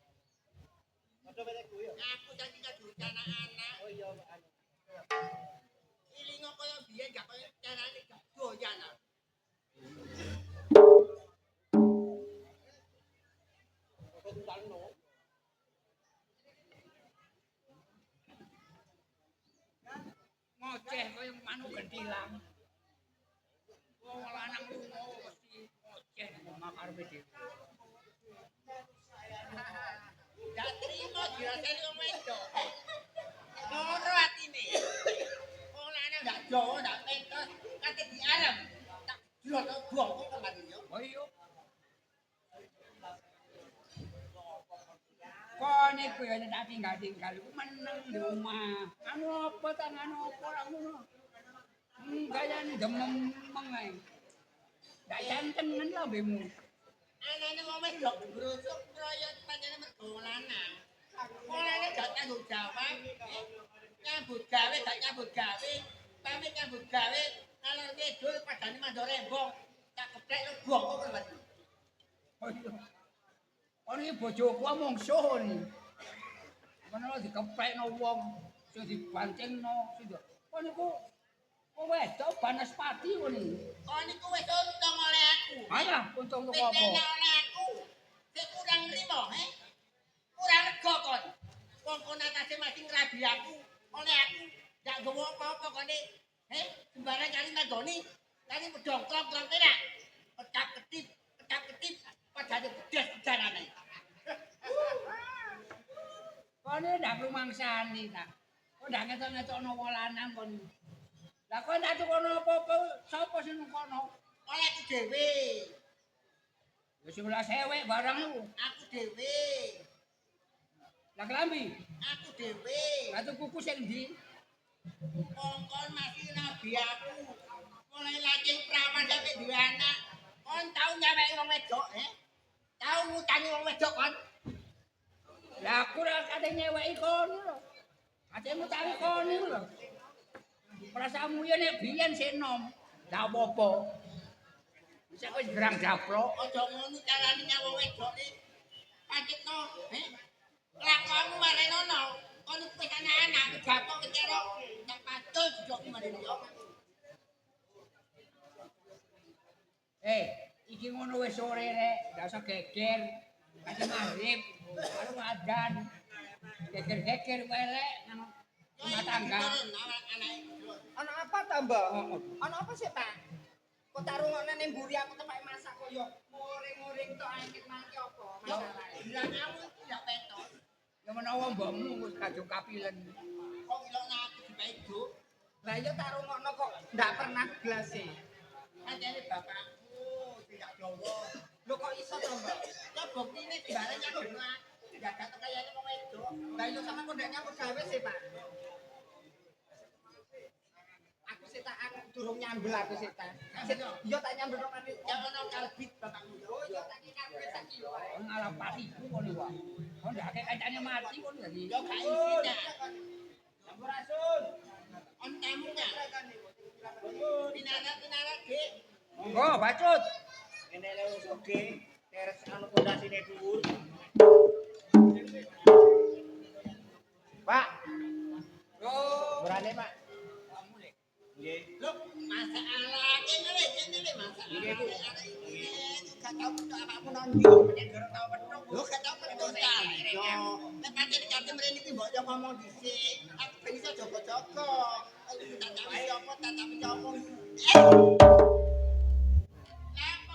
Aku janji karo anak-anak. Oh iya, ilingo koyo biyen gak koyo carane gak doyan. Ngoceh koyo manuk gentilang. Wong lanang lunga mesti ngoceh makarepe dhewe. Gak terima dirasani wong wedok. Loro atine. Wong lanang gak jowo gak pentos kate diarep. Tak jlono buang kok kemarin yo. Oh iya. Kone kuwi ana tak tinggal-tinggal iku meneng di omah. Anu apa tangan apa ra ngono. Gayane demem mengae. Gak cantengen lambemu. Anane wong wedok brusuk kroyot pancene mergo lanang. Wong lanang gak tanggung jawab. Nyambut gawe gak nyambut gawe. Pamit nyambut gawe ngalor ngidul padane mandor rembong. Tak keplek lu buang kok kemarin. Oh iya. Ono iki bojoku mungsuh ni. Ono kok dikepekno wong, sing dibancingno, sing kok niku kok wedok banes pati kok niku. Kok niku wis untung oleh aku. Alah, untung kok apa? Wis oleh aku. Sing kurang nrimo, kurang rego kon. Wong kon atase mati ngrabi aku, oleh aku gak gowo apa-apa kone. Sembarang kali nagoni, kali medhong-klong tenan. Ketap-ketip, padane bedes bejanane. Kone ndak rumangsani ta. Kok ndak ngetok-ngetokno wong lanang kon. Lah kok ndak tukono apa-apa, sapa sing nukono? Oleh aku dhewe. Wis 11.000 barang lu. Aku dhewe. Lah kelambi? Aku dhewe. Lah tuku sing ndi? Kon masih nabi aku. Mulai lajeng prawan sampe duwe anak. Kon tau nyaweki wong wedok, Tau ngutangi wong wedok kon? Lah aku ora kate nyeweki kon lho. Ate ngutangi kon lho. Prasamu ya nek biyen sik nom. Lah apa-apa. Bisa kok gerang japlok. Aja ngono carane nyawa wedok iki. Pancetno, lakonmu marenono. Kon wis anak-anak gapok kecero. Tak patul jujukmu mareno yo. Iki ngono wis sore rek, ndak usah geger. Kasih maghrib, baru adzan. Geger-geger welek nang rumah tangga. Ana apa ta, Mbak? Ana apa sih, Pak? Kok tarungane ning mburi aku tempat masak koyo ngoring-ngoring tok angkit mangke apa masalahe? Lah kamu tidak petot. Ya menawa mbokmu wis kadung kapilen. Kok ilokno aku dipedo? Lah ya tarungane kok ndak pernah gelas e. Pancene bapakku tidak jowo. Lho kok iso to, Mbak? Ya buktine sembarang yang dulu tidak datang kayaknya wong wedok. Lah yo sama kok ndak nyambut gawe sih, Pak. Aku sih tak aku durung nyambel aku sih tak. Yo tak nyambel kok nanti. Ya ono kalbit bapakmu. Oh yo tak kalbit sak kilo ae. Ngalah patiku kok niku. Kok ndak akeh kancane mati kok dadi. Yo gak isi dah. Sampurasun. On tamu gak? Pinara, Dik. Monggo, bacut. Ngene lho oke. Teres anu pondasine dhuwur. Pak. Yo, berane, Pak. Nggih. Lho, masalah kene le masalah. Nggih, Bu. Gak tau petuk apapun nang ndi. Durung tau petuk. Lho, gak tau petuk ta. Yo, nek pancen kate mrene iki mbok yo ngomong dhisik. Aku ben iso jaga-jaga. Tak tahu apa, tak tahu apa.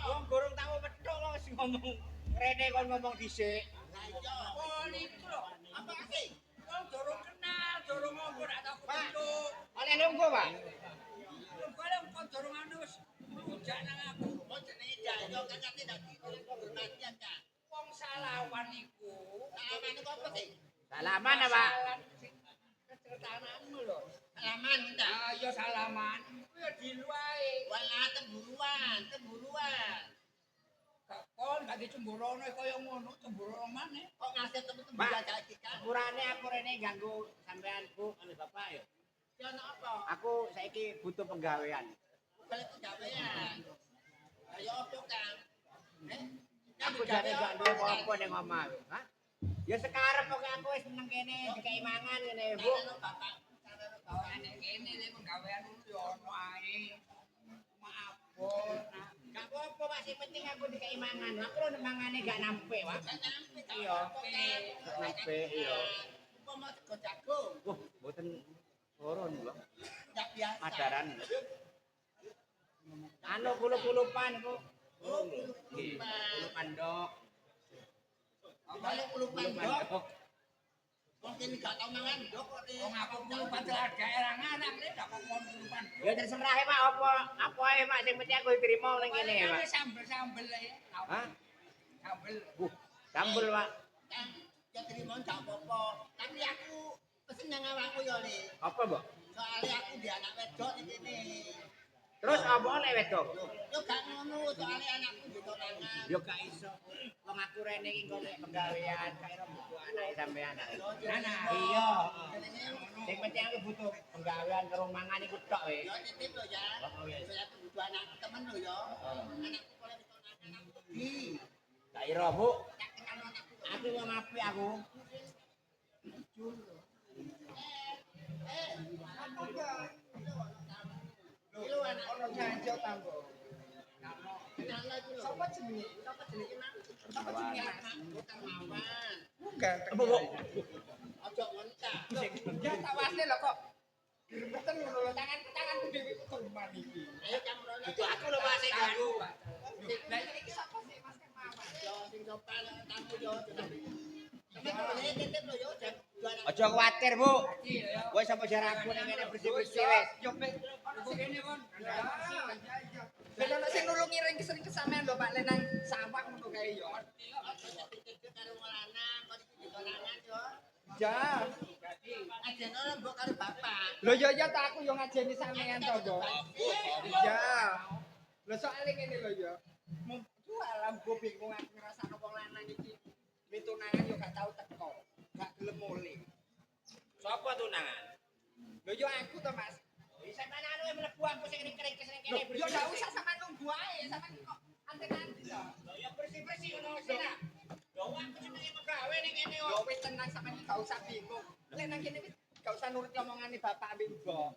Wong gorong tau petuk kok wis ngomong. Rene kon ngomong dhisik. Lah iya. Oh, niku lho. Apa sih? Wong durung kenal, durung ngomong rak tau petuk. Oleh nunggu, Pak. Kalau kau dorong anus, jangan aku. Kau jenenge Jayo kan nanti dak kehormatan ta. Wong salawan iku. Salaman iku apa sih? Salaman apa, Pak? Kecerdasanmu lho. Salaman ta. Ayo salaman. Ku yo diluae. Walah temburuan. Kon gak dicemburono kaya ngono, cemburu maneh. Kok ngasih temu-temu gak kan? Urane aku rene ganggu sampeanku kali Bapak ya. Yo apa? Aku saiki butuh penggawean. Balik pegawaian. Ayo opo Kang? Aku jane gak duwe apa-apa ning omah. Hah? Ya sekarep pokoke aku wis seneng kene dikai mangan ngene, Bu. Bapak. Gaweane kene le penggawean yo ono ae. Maaf, Bos. Gak apa-apa, Pak, sing penting aku dikai mangan. Aku lho mangane gak nampe, Pak. Iya. Gak nampe, iya. Kok mau sego jagung? Wah, mboten turun, Bang. Gak biasa. Madaran. Anu kulup-kulupan iku. Oh, Nggih, kulupan dok. balik kulupan dok. Mungkin gak tau mangan dok kok. Wong aku kulupan telaga erang anak le gak kok kulupan. Ya terserah Pak, apa ae Pak, sing penting aku diterima ning kene, Pak. Sambel-sambel ya. Hah? Sambel. Sambel, Pak. Ya terima gak apa-apa. Tapi aku pesen nang awakku ya, Le. Apa, Mbak? Soalnya aku di anak wedok di sini. Terus apa nek wedok? Yo gak ngono, soalnya anakku di tangan. Yo gak iso. Wong aku rene iki kok nek penggawean kae butuh anake sampean. Nah, Iya. Sing penting aku butuh penggawean karo mangan iku tok wae. yo titip lo ya. Saya butuh anak temen lo ya. Anakku kalau di tangan aku di. Tak ira, Bu. Aku wong apik aku. Jujur. Sapa jenenge? Sapa jenenge Mas? Sapa jenenge Mas? Bukan Mawan. Bukan. Apa, Bu? Ojo ngontak. Ya tawasne lho kok. Direpeten ngono lho tanganku dhewe kok kurban iki. Ayo camrono. Itu aku lho Mas sing ganggu. Lah iki sapa sih Mas Mawan? Yo sing sopan tamu yo. Aja kuwatir, Bu. Wis sampe jarakku ning kene bersih-bersih wis. Yo kene kon. Ben ana sing nulungi ring sering kesamean lho Pak Lenang sawah ngono kae yo. Karo lanang kok ditolangan yo. Ja. Ajene ora mbok karo bapak. Lho ya tak aku yo ngajeni sampean to, Mbok. Iya. Lho soal ngene lho yo. Jualan go bingung aku ngrasakno wong lanang iki. Tunangan yo gak tau teko. Gak gelem mulih. Sapa tunangan? Lho yo aku to, Mas. Bisa mana anu yang mlebu aku sing kering sing kene Yo gak usah sama nunggu ae, sama kok anten-anten to. Ya bersih-bersih ngono sih lah. Yo aku senenge pegawe ning kene Yo wis tenang sama iki gak usah bingung. Lek nang kene wis gak usah nurut omongane bapak ambek mbok.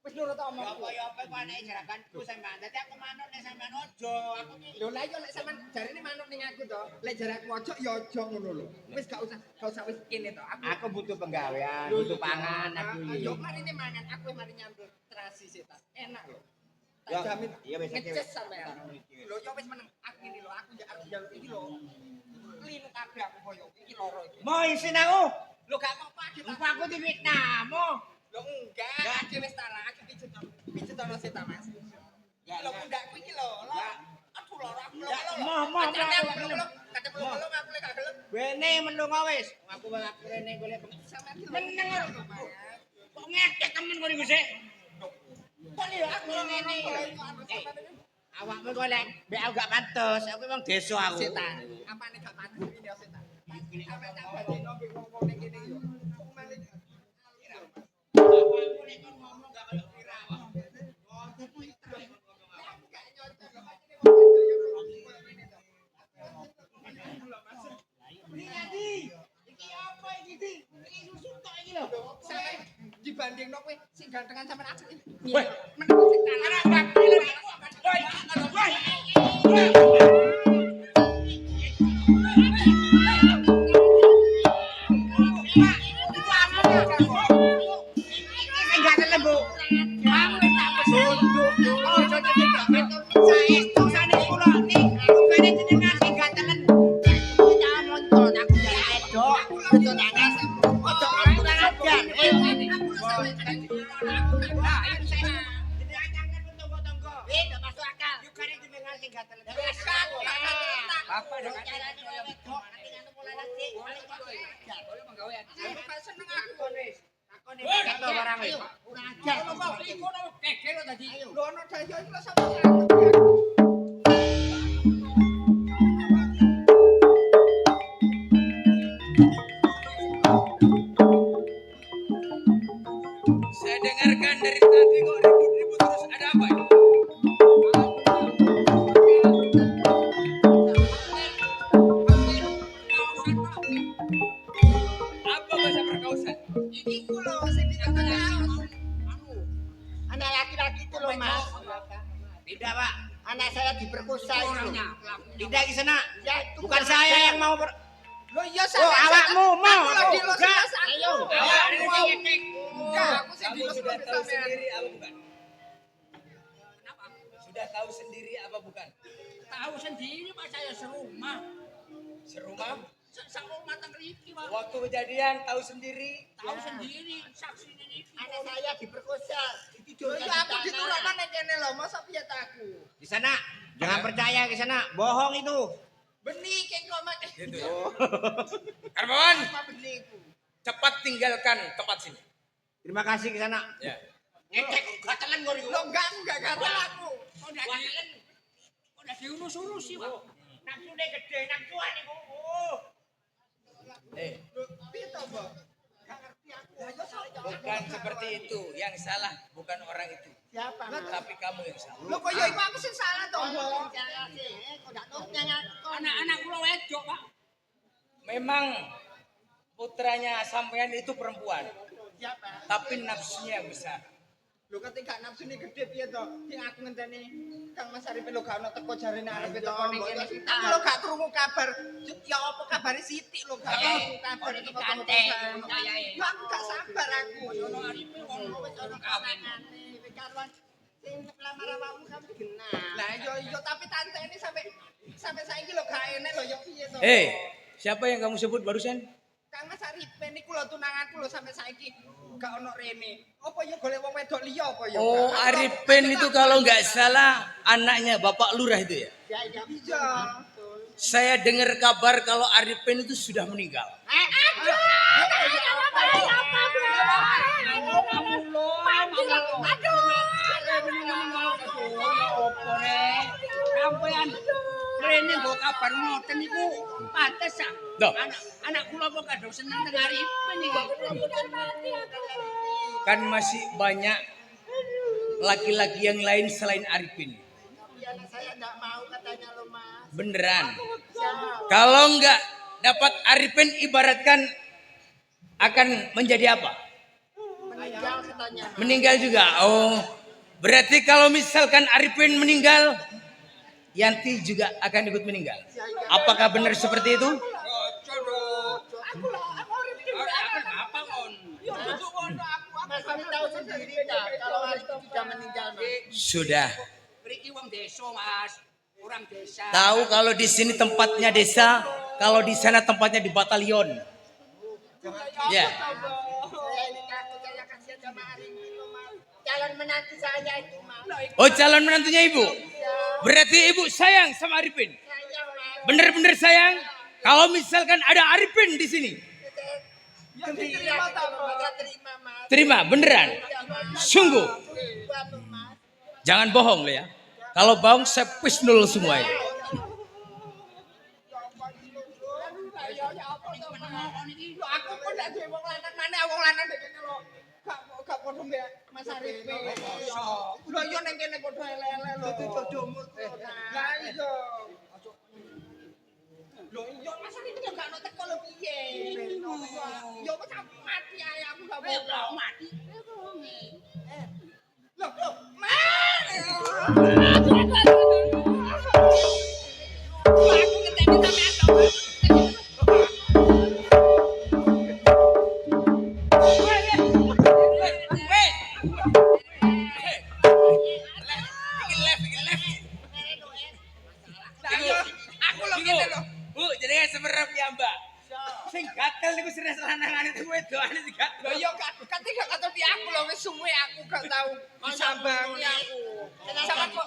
Wis nurut omongku. Ya apa kok anake jarakanku sampean. Dadi aku manut nek sampean ojo. Aku Lho lah yo lek sampean jarine manut ning aku to. Lek jarakku ojo yo ojo ngono lho. Wis gak usah wis kene to. Aku butuh penggawean, butuh pangan aku iki. Yo mari ne mangan, aku mari nyambel terasi sih ta. Enak lho. Yo, Tak jamin. iya wis Ngeces sampean. Lho yo wis meneng aku ini lho, aku ya arep njaluk iki lho. Linu kabeh aku koyo iki loro iki. Mau isin aku. Lho gak apa-apa kita. Lupa aku di Vietnam. Lho enggak, aku wis salah, aku pijet ono sih ta Mas. Lho pundakku iki lho. Aduh loro aku lho. Mau Kate belum aku lek gak gelem. Wene menung wis. Aku aku rene golek Sampeyan iki meneng kok ngekek temen kok niku sik. Kok lho aku ngene. Awakmu golek mbek aku gak pantes. Aku memang desa aku. Setan. Apane gak pantes iki ya setan. Apa tak badeno mbek wong-wong ning kene yo. Kok malah Awakmu nek kon ngomong gak kalau kira awak. Dibandingno kowe sing gantengan sampean aja. Weh. Meneng sing tangan. Saya dengarkan dari tadi kok ribut-ribut terus, ada apa ini? Apa bahasa perkausan? Iki ku lho sing ditangani. Anak laki-laki itu loh mas. Tidak, Pak. Anak saya diperkosa itu. Tidak di sana. Ya, itu Bukan saya yang mau Lho iya Oh, awakmu mau. Aku lagi lo Enggak. ayo. Awakmu mau. ngekek. Enggak, aku sih Kamu di sudah tahu sampean. sendiri apa bukan? Sudah tahu sendiri apa bukan? Tahu sendiri Pak saya serumah. Serumah? Serumah teng riki Pak. Waktu kejadian tahu sendiri. Tahu sendiri saksi ini. Anak saya diperkosa. Lho Ditidurkan iya aku diturunkan ning kene lho, masa piye ta aku? Di sana. Jangan percaya ke sana. Bohong itu. Benih kek kok mak. Gitu ya. Karmawan, Apa benih iku? cepat tinggalkan tempat sini. Terima kasih ke sana. Ya. Ngekek gatelan kok niku. Lho enggak gatel aku. Kok ndak gatelan? Kok ndak diurus-urus sih Pak? Nafsune gede, nafsuan niku. Lho piye to, Mbok? Gak ngerti aku. Lah yo salah Bukan seperti itu. Yang salah bukan orang itu. Siapa? Tapi kamu yang salah. Lho kok yo iku aku sing salah to, Mbok? Kok ndak nurutnya ngaku. Anak-anak kula wedok Pak. Memang putranya sampean itu perempuan. Siapa? Tapi nafsunya yang besar. Lho ketika nafsune gede piye to? Sing aku ngenteni Kang Mas Arif lho gak ono teko jarene arep teko ning kene. Aku lho gak krungu kabar. Ya apa kabare Siti lho gak krungu kabar teko kayae. Ya aku gak sabar aku. Ono Arif ono wis ono kawinane. Wis karuan sing lamar awakmu kan genah. Lah iya tapi tante ini sampai saiki lho gak enek lho ya piye to? Siapa yang kamu sebut barusan? Kang Mas Arif niku lho tunanganku lho sampai saiki gak ono rene. Apa ya golek wong wedok liya apa ya? Oh, Arifin itu kalau nggak salah anaknya Bapak Lurah itu ya? Iya. Saya dengar kabar kalau Arifin itu sudah meninggal. Rene mbok kabar ngoten niku pantes ah. Anak kula kok kadung seneng teng Arifin iki. Kan masih banyak laki-laki yang lain selain Arifin. Ya saya enggak mau katanya lo Mas. Beneran. Kalau enggak dapat Arifin ibaratkan akan menjadi apa? Meninggal katanya. Meninggal juga. Oh. Berarti kalau misalkan Arifin meninggal, Yanti juga akan ikut meninggal. Apakah benar seperti itu? Mas kami tahu sendiri dah kalau Arifin sudah meninggal. Sudah. Mriki wong desa Mas, orang desa. Tahu kalau di sini tempatnya desa, kalau di sana tempatnya di batalion. Ya. Calon menantu saya itu Mas. Oh, calon menantunya Ibu. Berarti Ibu sayang sama Arifin. Bener-bener sayang. Kalau misalkan ada Arifin di sini. Terima, beneran. Sungguh. Jangan bohong lo ya. Kalau bohong saya pisnul semua ini. Aku pun ndak duwe wong lanang maneh wong lanang dekne lho. Gak padha mbek Mas Arif. Lho yo ning kene padha ele-ele lho. Jodohmu. Lah iya. Lho iya Mas Arif yo gak ono teko lho piye. Yo wis mati ae aku gak mau mati. Lho, Mas. Aku ketemu sampean lho. Sing gatel niku serius lanangan itu wedokane sing gatel. Lho yo ketika kata di aku lho wis suwe aku gak tau disambangi aku. Sama kok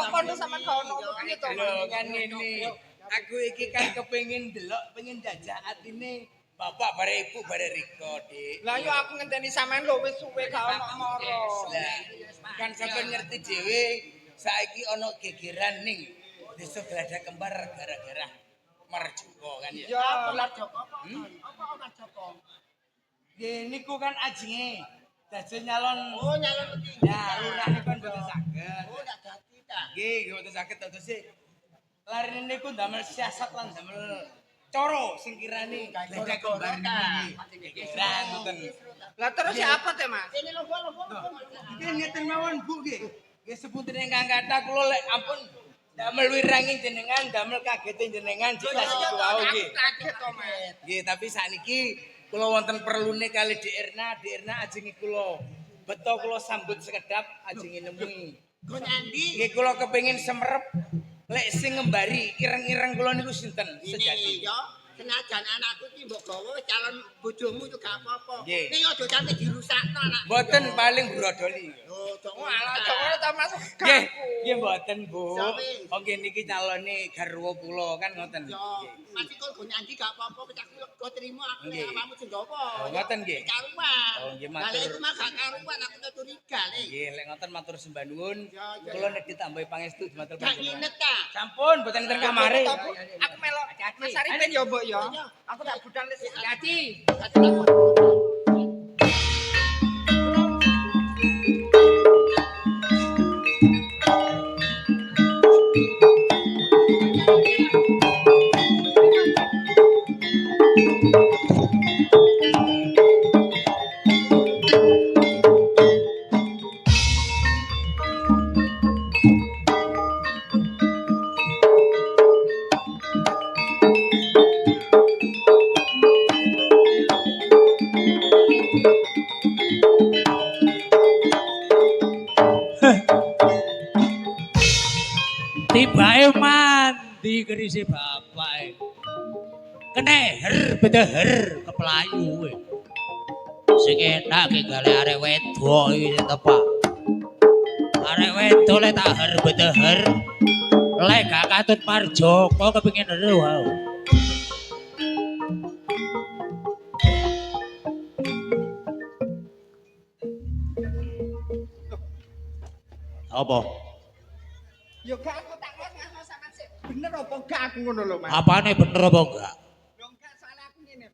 kono sama kono piye to? Lho kan ngene. Aku iki kan kepengin delok, pengen jajak atine bapak bare ibu bare Riko, Dik. Lah yo aku ngenteni sampean lho wis suwe gak ono moro. Lah kan sampean ngerti dhewe saiki ono gegeran ning desa Gladak Kembar gara-gara Marjoko kan ya. Ya, Ular Joko apa? Apa Ular Joko? Nggih niku kan ajenge dadi nyalon. Oh, nyalon iki. Ya, lurah niku kan boten saged. Oh, ndak dadi ta. Nggih, boten saged terus larine niku damel siasat lan damel coro sing kirane Gladak Kembar niki. Gegeran ngoten. Lah terus siapa teh, Mas? Ini lho Nggih ngeten mawon Bu nggih. Nggih sepunten ingkang kathah kula lek ampun damel wiranging jenengan, damel kageting jenengan jelas iku wae nggih. Kaget to, Mas. Nggih, tapi sakniki kula wonten perlune kali Dirna ajenge kula beto kula sambut sekedap ajenge nemui. Go nyandi? Nggih kula kepengin semerep lek sing ngembari ireng-ireng kula niku sinten sejati. Yo, senajan anakku iki mbok gawa calon bojomu juga apa-apa. Nggih. Ning aja sampe dirusakno anak. Mboten paling brodoli. Oh, alah jangan ta masuk Nggih, nggih mboten, Bu. Oh nggih niki calone garwa kula kan ngoten. Yo, mati kok go nyandi gak apa-apa, pecah kok trimo aku Nggih. awakmu jendopo. Oh, ngoten nggih. Karuan. Oh, nggih, Lah matur. iku mah gak karuan aku tuh curiga nih. Nggih, lek ngoten matur sembah nuwun. Ya, ya. Kula nek ditambahi pangestu dumateng Gak nginet ta? Sampun, boten enten kamare. Aku melok Mas Arif ben yo, Mbok yo. Aku tak budal wis hati. mandi kerise bapak. Keneher bedeher kepelayu. Sing enak ki gale arek wedok iki tepak. Arek wedok le tak her bedeher. Lek gak katut Marjoko kepengin ero wae. Apa? Yo gak aku tak ngasih sampean sik. Bener apa gak aku ngono lho, Mas? Apane bener apa enggak? Yo enggak soalnya aku ngene.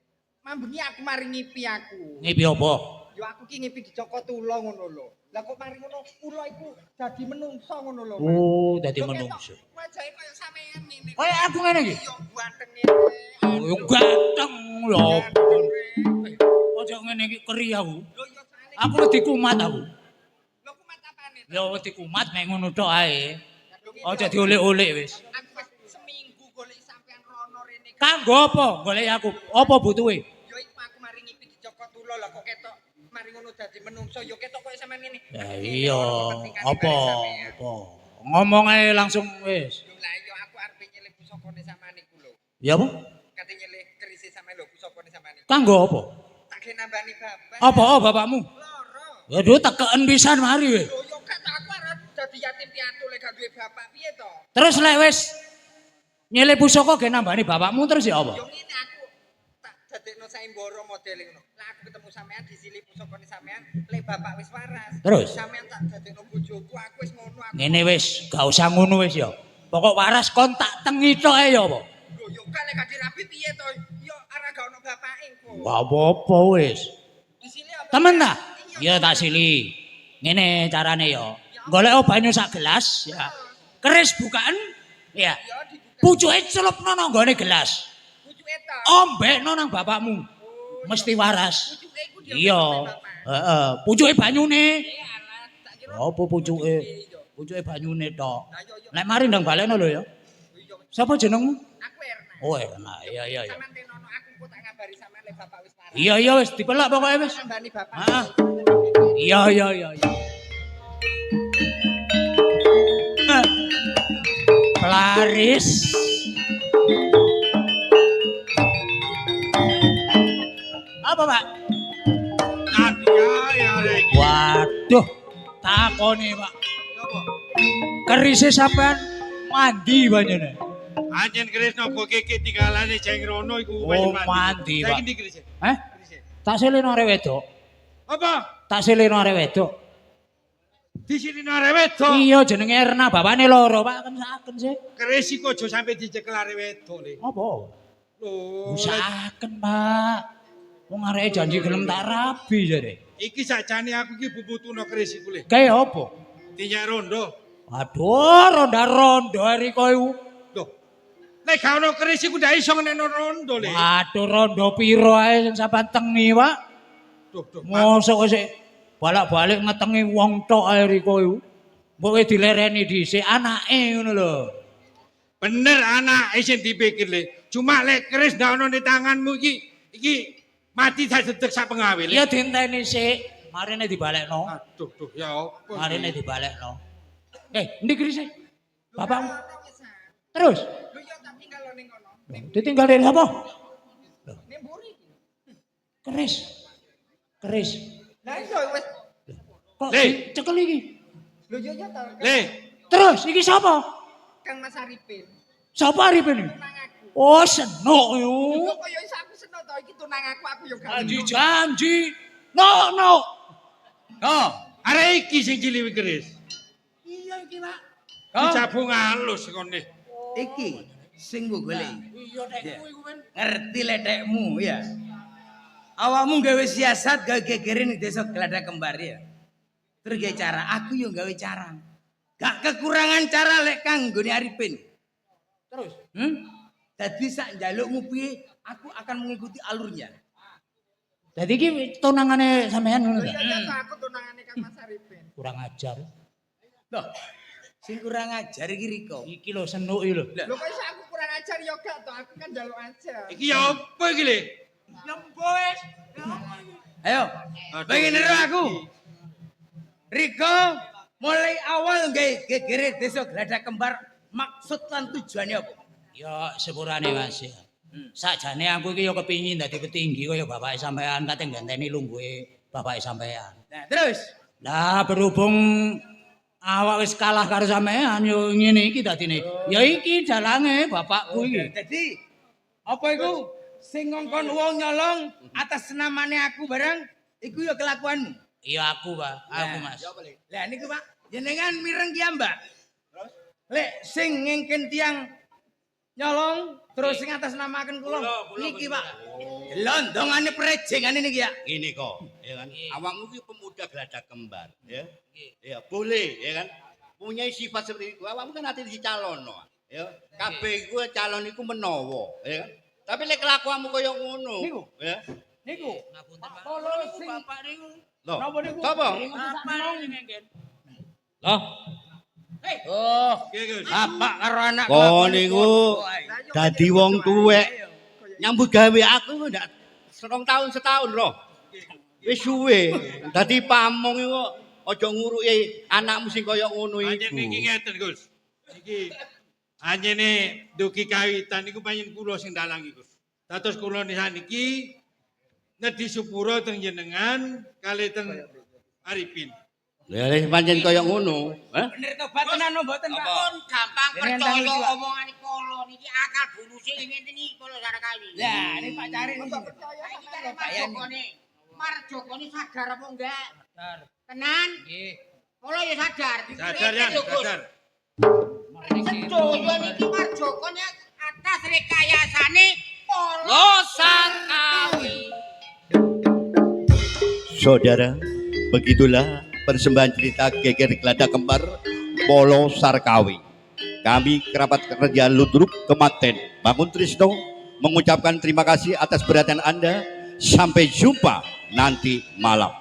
Mambengi aku mari ngipi aku. Ngipi apa? Yo aku ki ngipi di Joko Tulo ngono lho. Lah kok mari ngono kula iku dadi menungso ngono lho. Oh, dadi menungso. Wajahe koyo sampean ngene. Kaya aku ngene iki. Yo ganteng ngene. Yo ganteng lho. Ojo ngene iki keri aku. Aku wedi kumat aku. Lho kumat apane? Ya wedi kumat mek ngono tok ae. Ojo diolek-olek wis. Aku wis seminggu golek sampean rono rene. Kanggo apa golek aku? Apa butuhe? Yo iku aku mari ngipi di Joko Tulo lah kok ketok mari ngono dadi menungso yo ketok koyo sampean ngene. Ya iya, apa? Ngomong ae langsung wis. Lah yo aku arep nyelih pusakane sampean iku lho. Ya apa? Kate nyelih kerise sampean lho pusakane sampean iku. Kanggo apa? Tak ge nambani bapak. Apa bapakmu? Ya duwe tekeken pisan mari wis. Lho yo gak tak aku arep dadi yatim piatu lek gak duwe bapak piye to? Terus lek wis nyelih pusaka ge nambani bapakmu terus ya apa? Yo ngene aku tak dadekno saimbara modele ngono. Lah aku ketemu sampean disilih pusakane sampean lek bapak wis waras. Terus? Sampean tak dadekno bojoku aku wis ngono aku. Ngene wis, gak usah ngono wis ya. Pokok waras kon tak tengi tok ae ya apa? Lho yo gak lek gak dirapi piye to? Yo ora gak ono bapake kok. Gak apa-apa wis. Disilih apa? Temen ta? Ya tak sili. Ngene carane ya. Golek banyu sak gelas ya. Keris bukaan ya. Pucuke celupno nang gone gelas. Pucuke to. Ombekno nang bapakmu. Mesti waras. Iya. Heeh, pucuke banyune. Apa pucuke? Pucuke banyune tok. Lek mari ndang balekno lho ya. Sapa jenengmu? Aku Erna. Oh, Erna. Iya iya iya. Sampeyan tenono aku kok tak ngabari sampean lek bapak wis waras. Iya iya wis dipelak pokoke wis. Nambani bapak. Heeh. Iya iya iya iya. Pelaris. Apa, Pak? Waduh, takoni, Pak. Kerise sampean mandi banyune. Anjen keris nopo keke tinggalane jeng rono iku Oh, mandi, Pak. Saiki ndi keris? Hah? Tak seleno arek wedok. Apa? Tak seleno arek wedok. Di sini arek wedok. Iya jenenge Erna, bapakne loro, Pak. Kan saken sih. Keris iku aja sampe dicekel arek wedok le. Apa? Lho, Usahaken, Pak. Wong areke janji gelem tak rabi jare. iki sakjane aku iki bubutuno keris iku le. Kae apa? Dinyak rondo. Aduh, ronda-ronda hari kowe. Loh. Nek gak ono keris iku ndak iso ngeneno rondo le. Aduh, ronda piro ae sing sampean tengi, Pak? Duh, duh. Mosok sik balak-balik ngetengi wong tok ae kowe. Mbok kowe dilereni dhisik anake ngono lho. Bener anake sing dipikir le. Cuma lek keris ndak ono di tanganmu iki mati sadedek sak pengawe le. Ya dinteni sik, marine dibalekno. Aduh, duh, ya apa. Marine dibalekno. Endi kerise? Bapakmu. Terus? Lho yo tak tinggal ning kono. Ditinggal dari apa? Ning mburi. Keris. Keris. Lah iso wis. Kok Le. cekel iki? Lho yo yo to. Le, Terus iki sapa? Kang Mas Arifin. Sapa Arifin iki? Tunang aku. Oh, senok yo. Yo koyo iso aku seneng to iki tunang aku yo gak. Janji. No. no, arek iki sing cilik keris. Iya iki, Pak. Dicabung halus ngene. Iki sing mbok golek. Iya dekku iku men. Ngerti ledekmu ya. Awakmu gawe siasat gawe gegere ning desa Gladak Kembar ya. Terus gawe cara, aku yo gawe cara. Gak kekurangan cara lek kanggone Arifin. Terus? Dadi sak njalukmu piye, aku akan mengikuti alurnya. Dadi iki tunangane sampean ngono ta? Iya to aku tunangane Kang Mas Arifin. Kurang ajar. Loh, sing kurang ajar iki Riko. Iki lho senuk iki lho. Lho kok iso aku kurang ajar yo gak to, aku kan njaluk ajar. Iki ya apa iki le? Lembes. Ayo, pengen nero aku. Riko, mulai awal gawe gegere desa Gladak Kembar maksud lan tujuannya apa? Ya sepurane Mas. Ya. Sakjane aku iki ya kepingin dadi petinggi kaya bapak sampean kate ganteni lungguhe bapak sampean. Nah, terus Lah berhubung awak wis kalah karo sampean yo ngene iki dadine. Ya iki dalange bapakku iki. Jadi apa iku sing ngongkon wong nyolong atas namane aku bareng iku ya kelakuanmu. Iya aku, Pak. Aku, Nah, Mas. Lah niku Pak, jenengan mireng ki Mbak. Terus lek sing ngengken tiang nyolong terus sing atas namaken kula niki Pak. Londongane prejengane niki ya. Ini kok, ya kan? Awakmu ki pemuda geladak kembar, ya. Ya, boleh, ya kan? Punya sifat seperti itu. Awakmu kan ate dicalonno, ya. Kabeh iku calon iku menawa, ya kan? Tapi lek kelakuanmu kaya ngono, Niku. ya. Niku. Kalau sing bapak niku. Loh, Napa niku? sapa? Bapak niku. Loh, Oh, bapak karo anak kok niku dadi wong tuwek nyambut gawe aku ndak 2 tahun setahun loh. Wis suwe. Dadi pamong iku aja nguruki anakmu sing kaya ngono Anjen iku. niki ngeten Gus. Niki anjene duki kawitan niku panjen kula sing dalangi Gus. Dados kula niki nedhi sepura teng jenengan kali teng Arifin. Lha pancen kaya ngono, ha? bener tobat tenan no mboten Pak. Pun gampang Jenengan percaya tangi, Pak. omongane kolo niki akal buluse ngene iki kolo Sarakawi. Lah, ini Pak Cari niki. Saiki kare Marjokone sadar apa enggak? Sadar. Tenan? Nggih. Kolo ya sadar. Sadar ya, sadar. Sedoyo niki Marjokone atas rekayasane Polo Sarakawi. Saudara, begitulah persembahan cerita Geger Geladak Kembar Polo Sarkawi. Kami kerabat kerja Ludruk Kematen Bangun Trisno mengucapkan terima kasih atas perhatian Anda. Sampai jumpa nanti malam.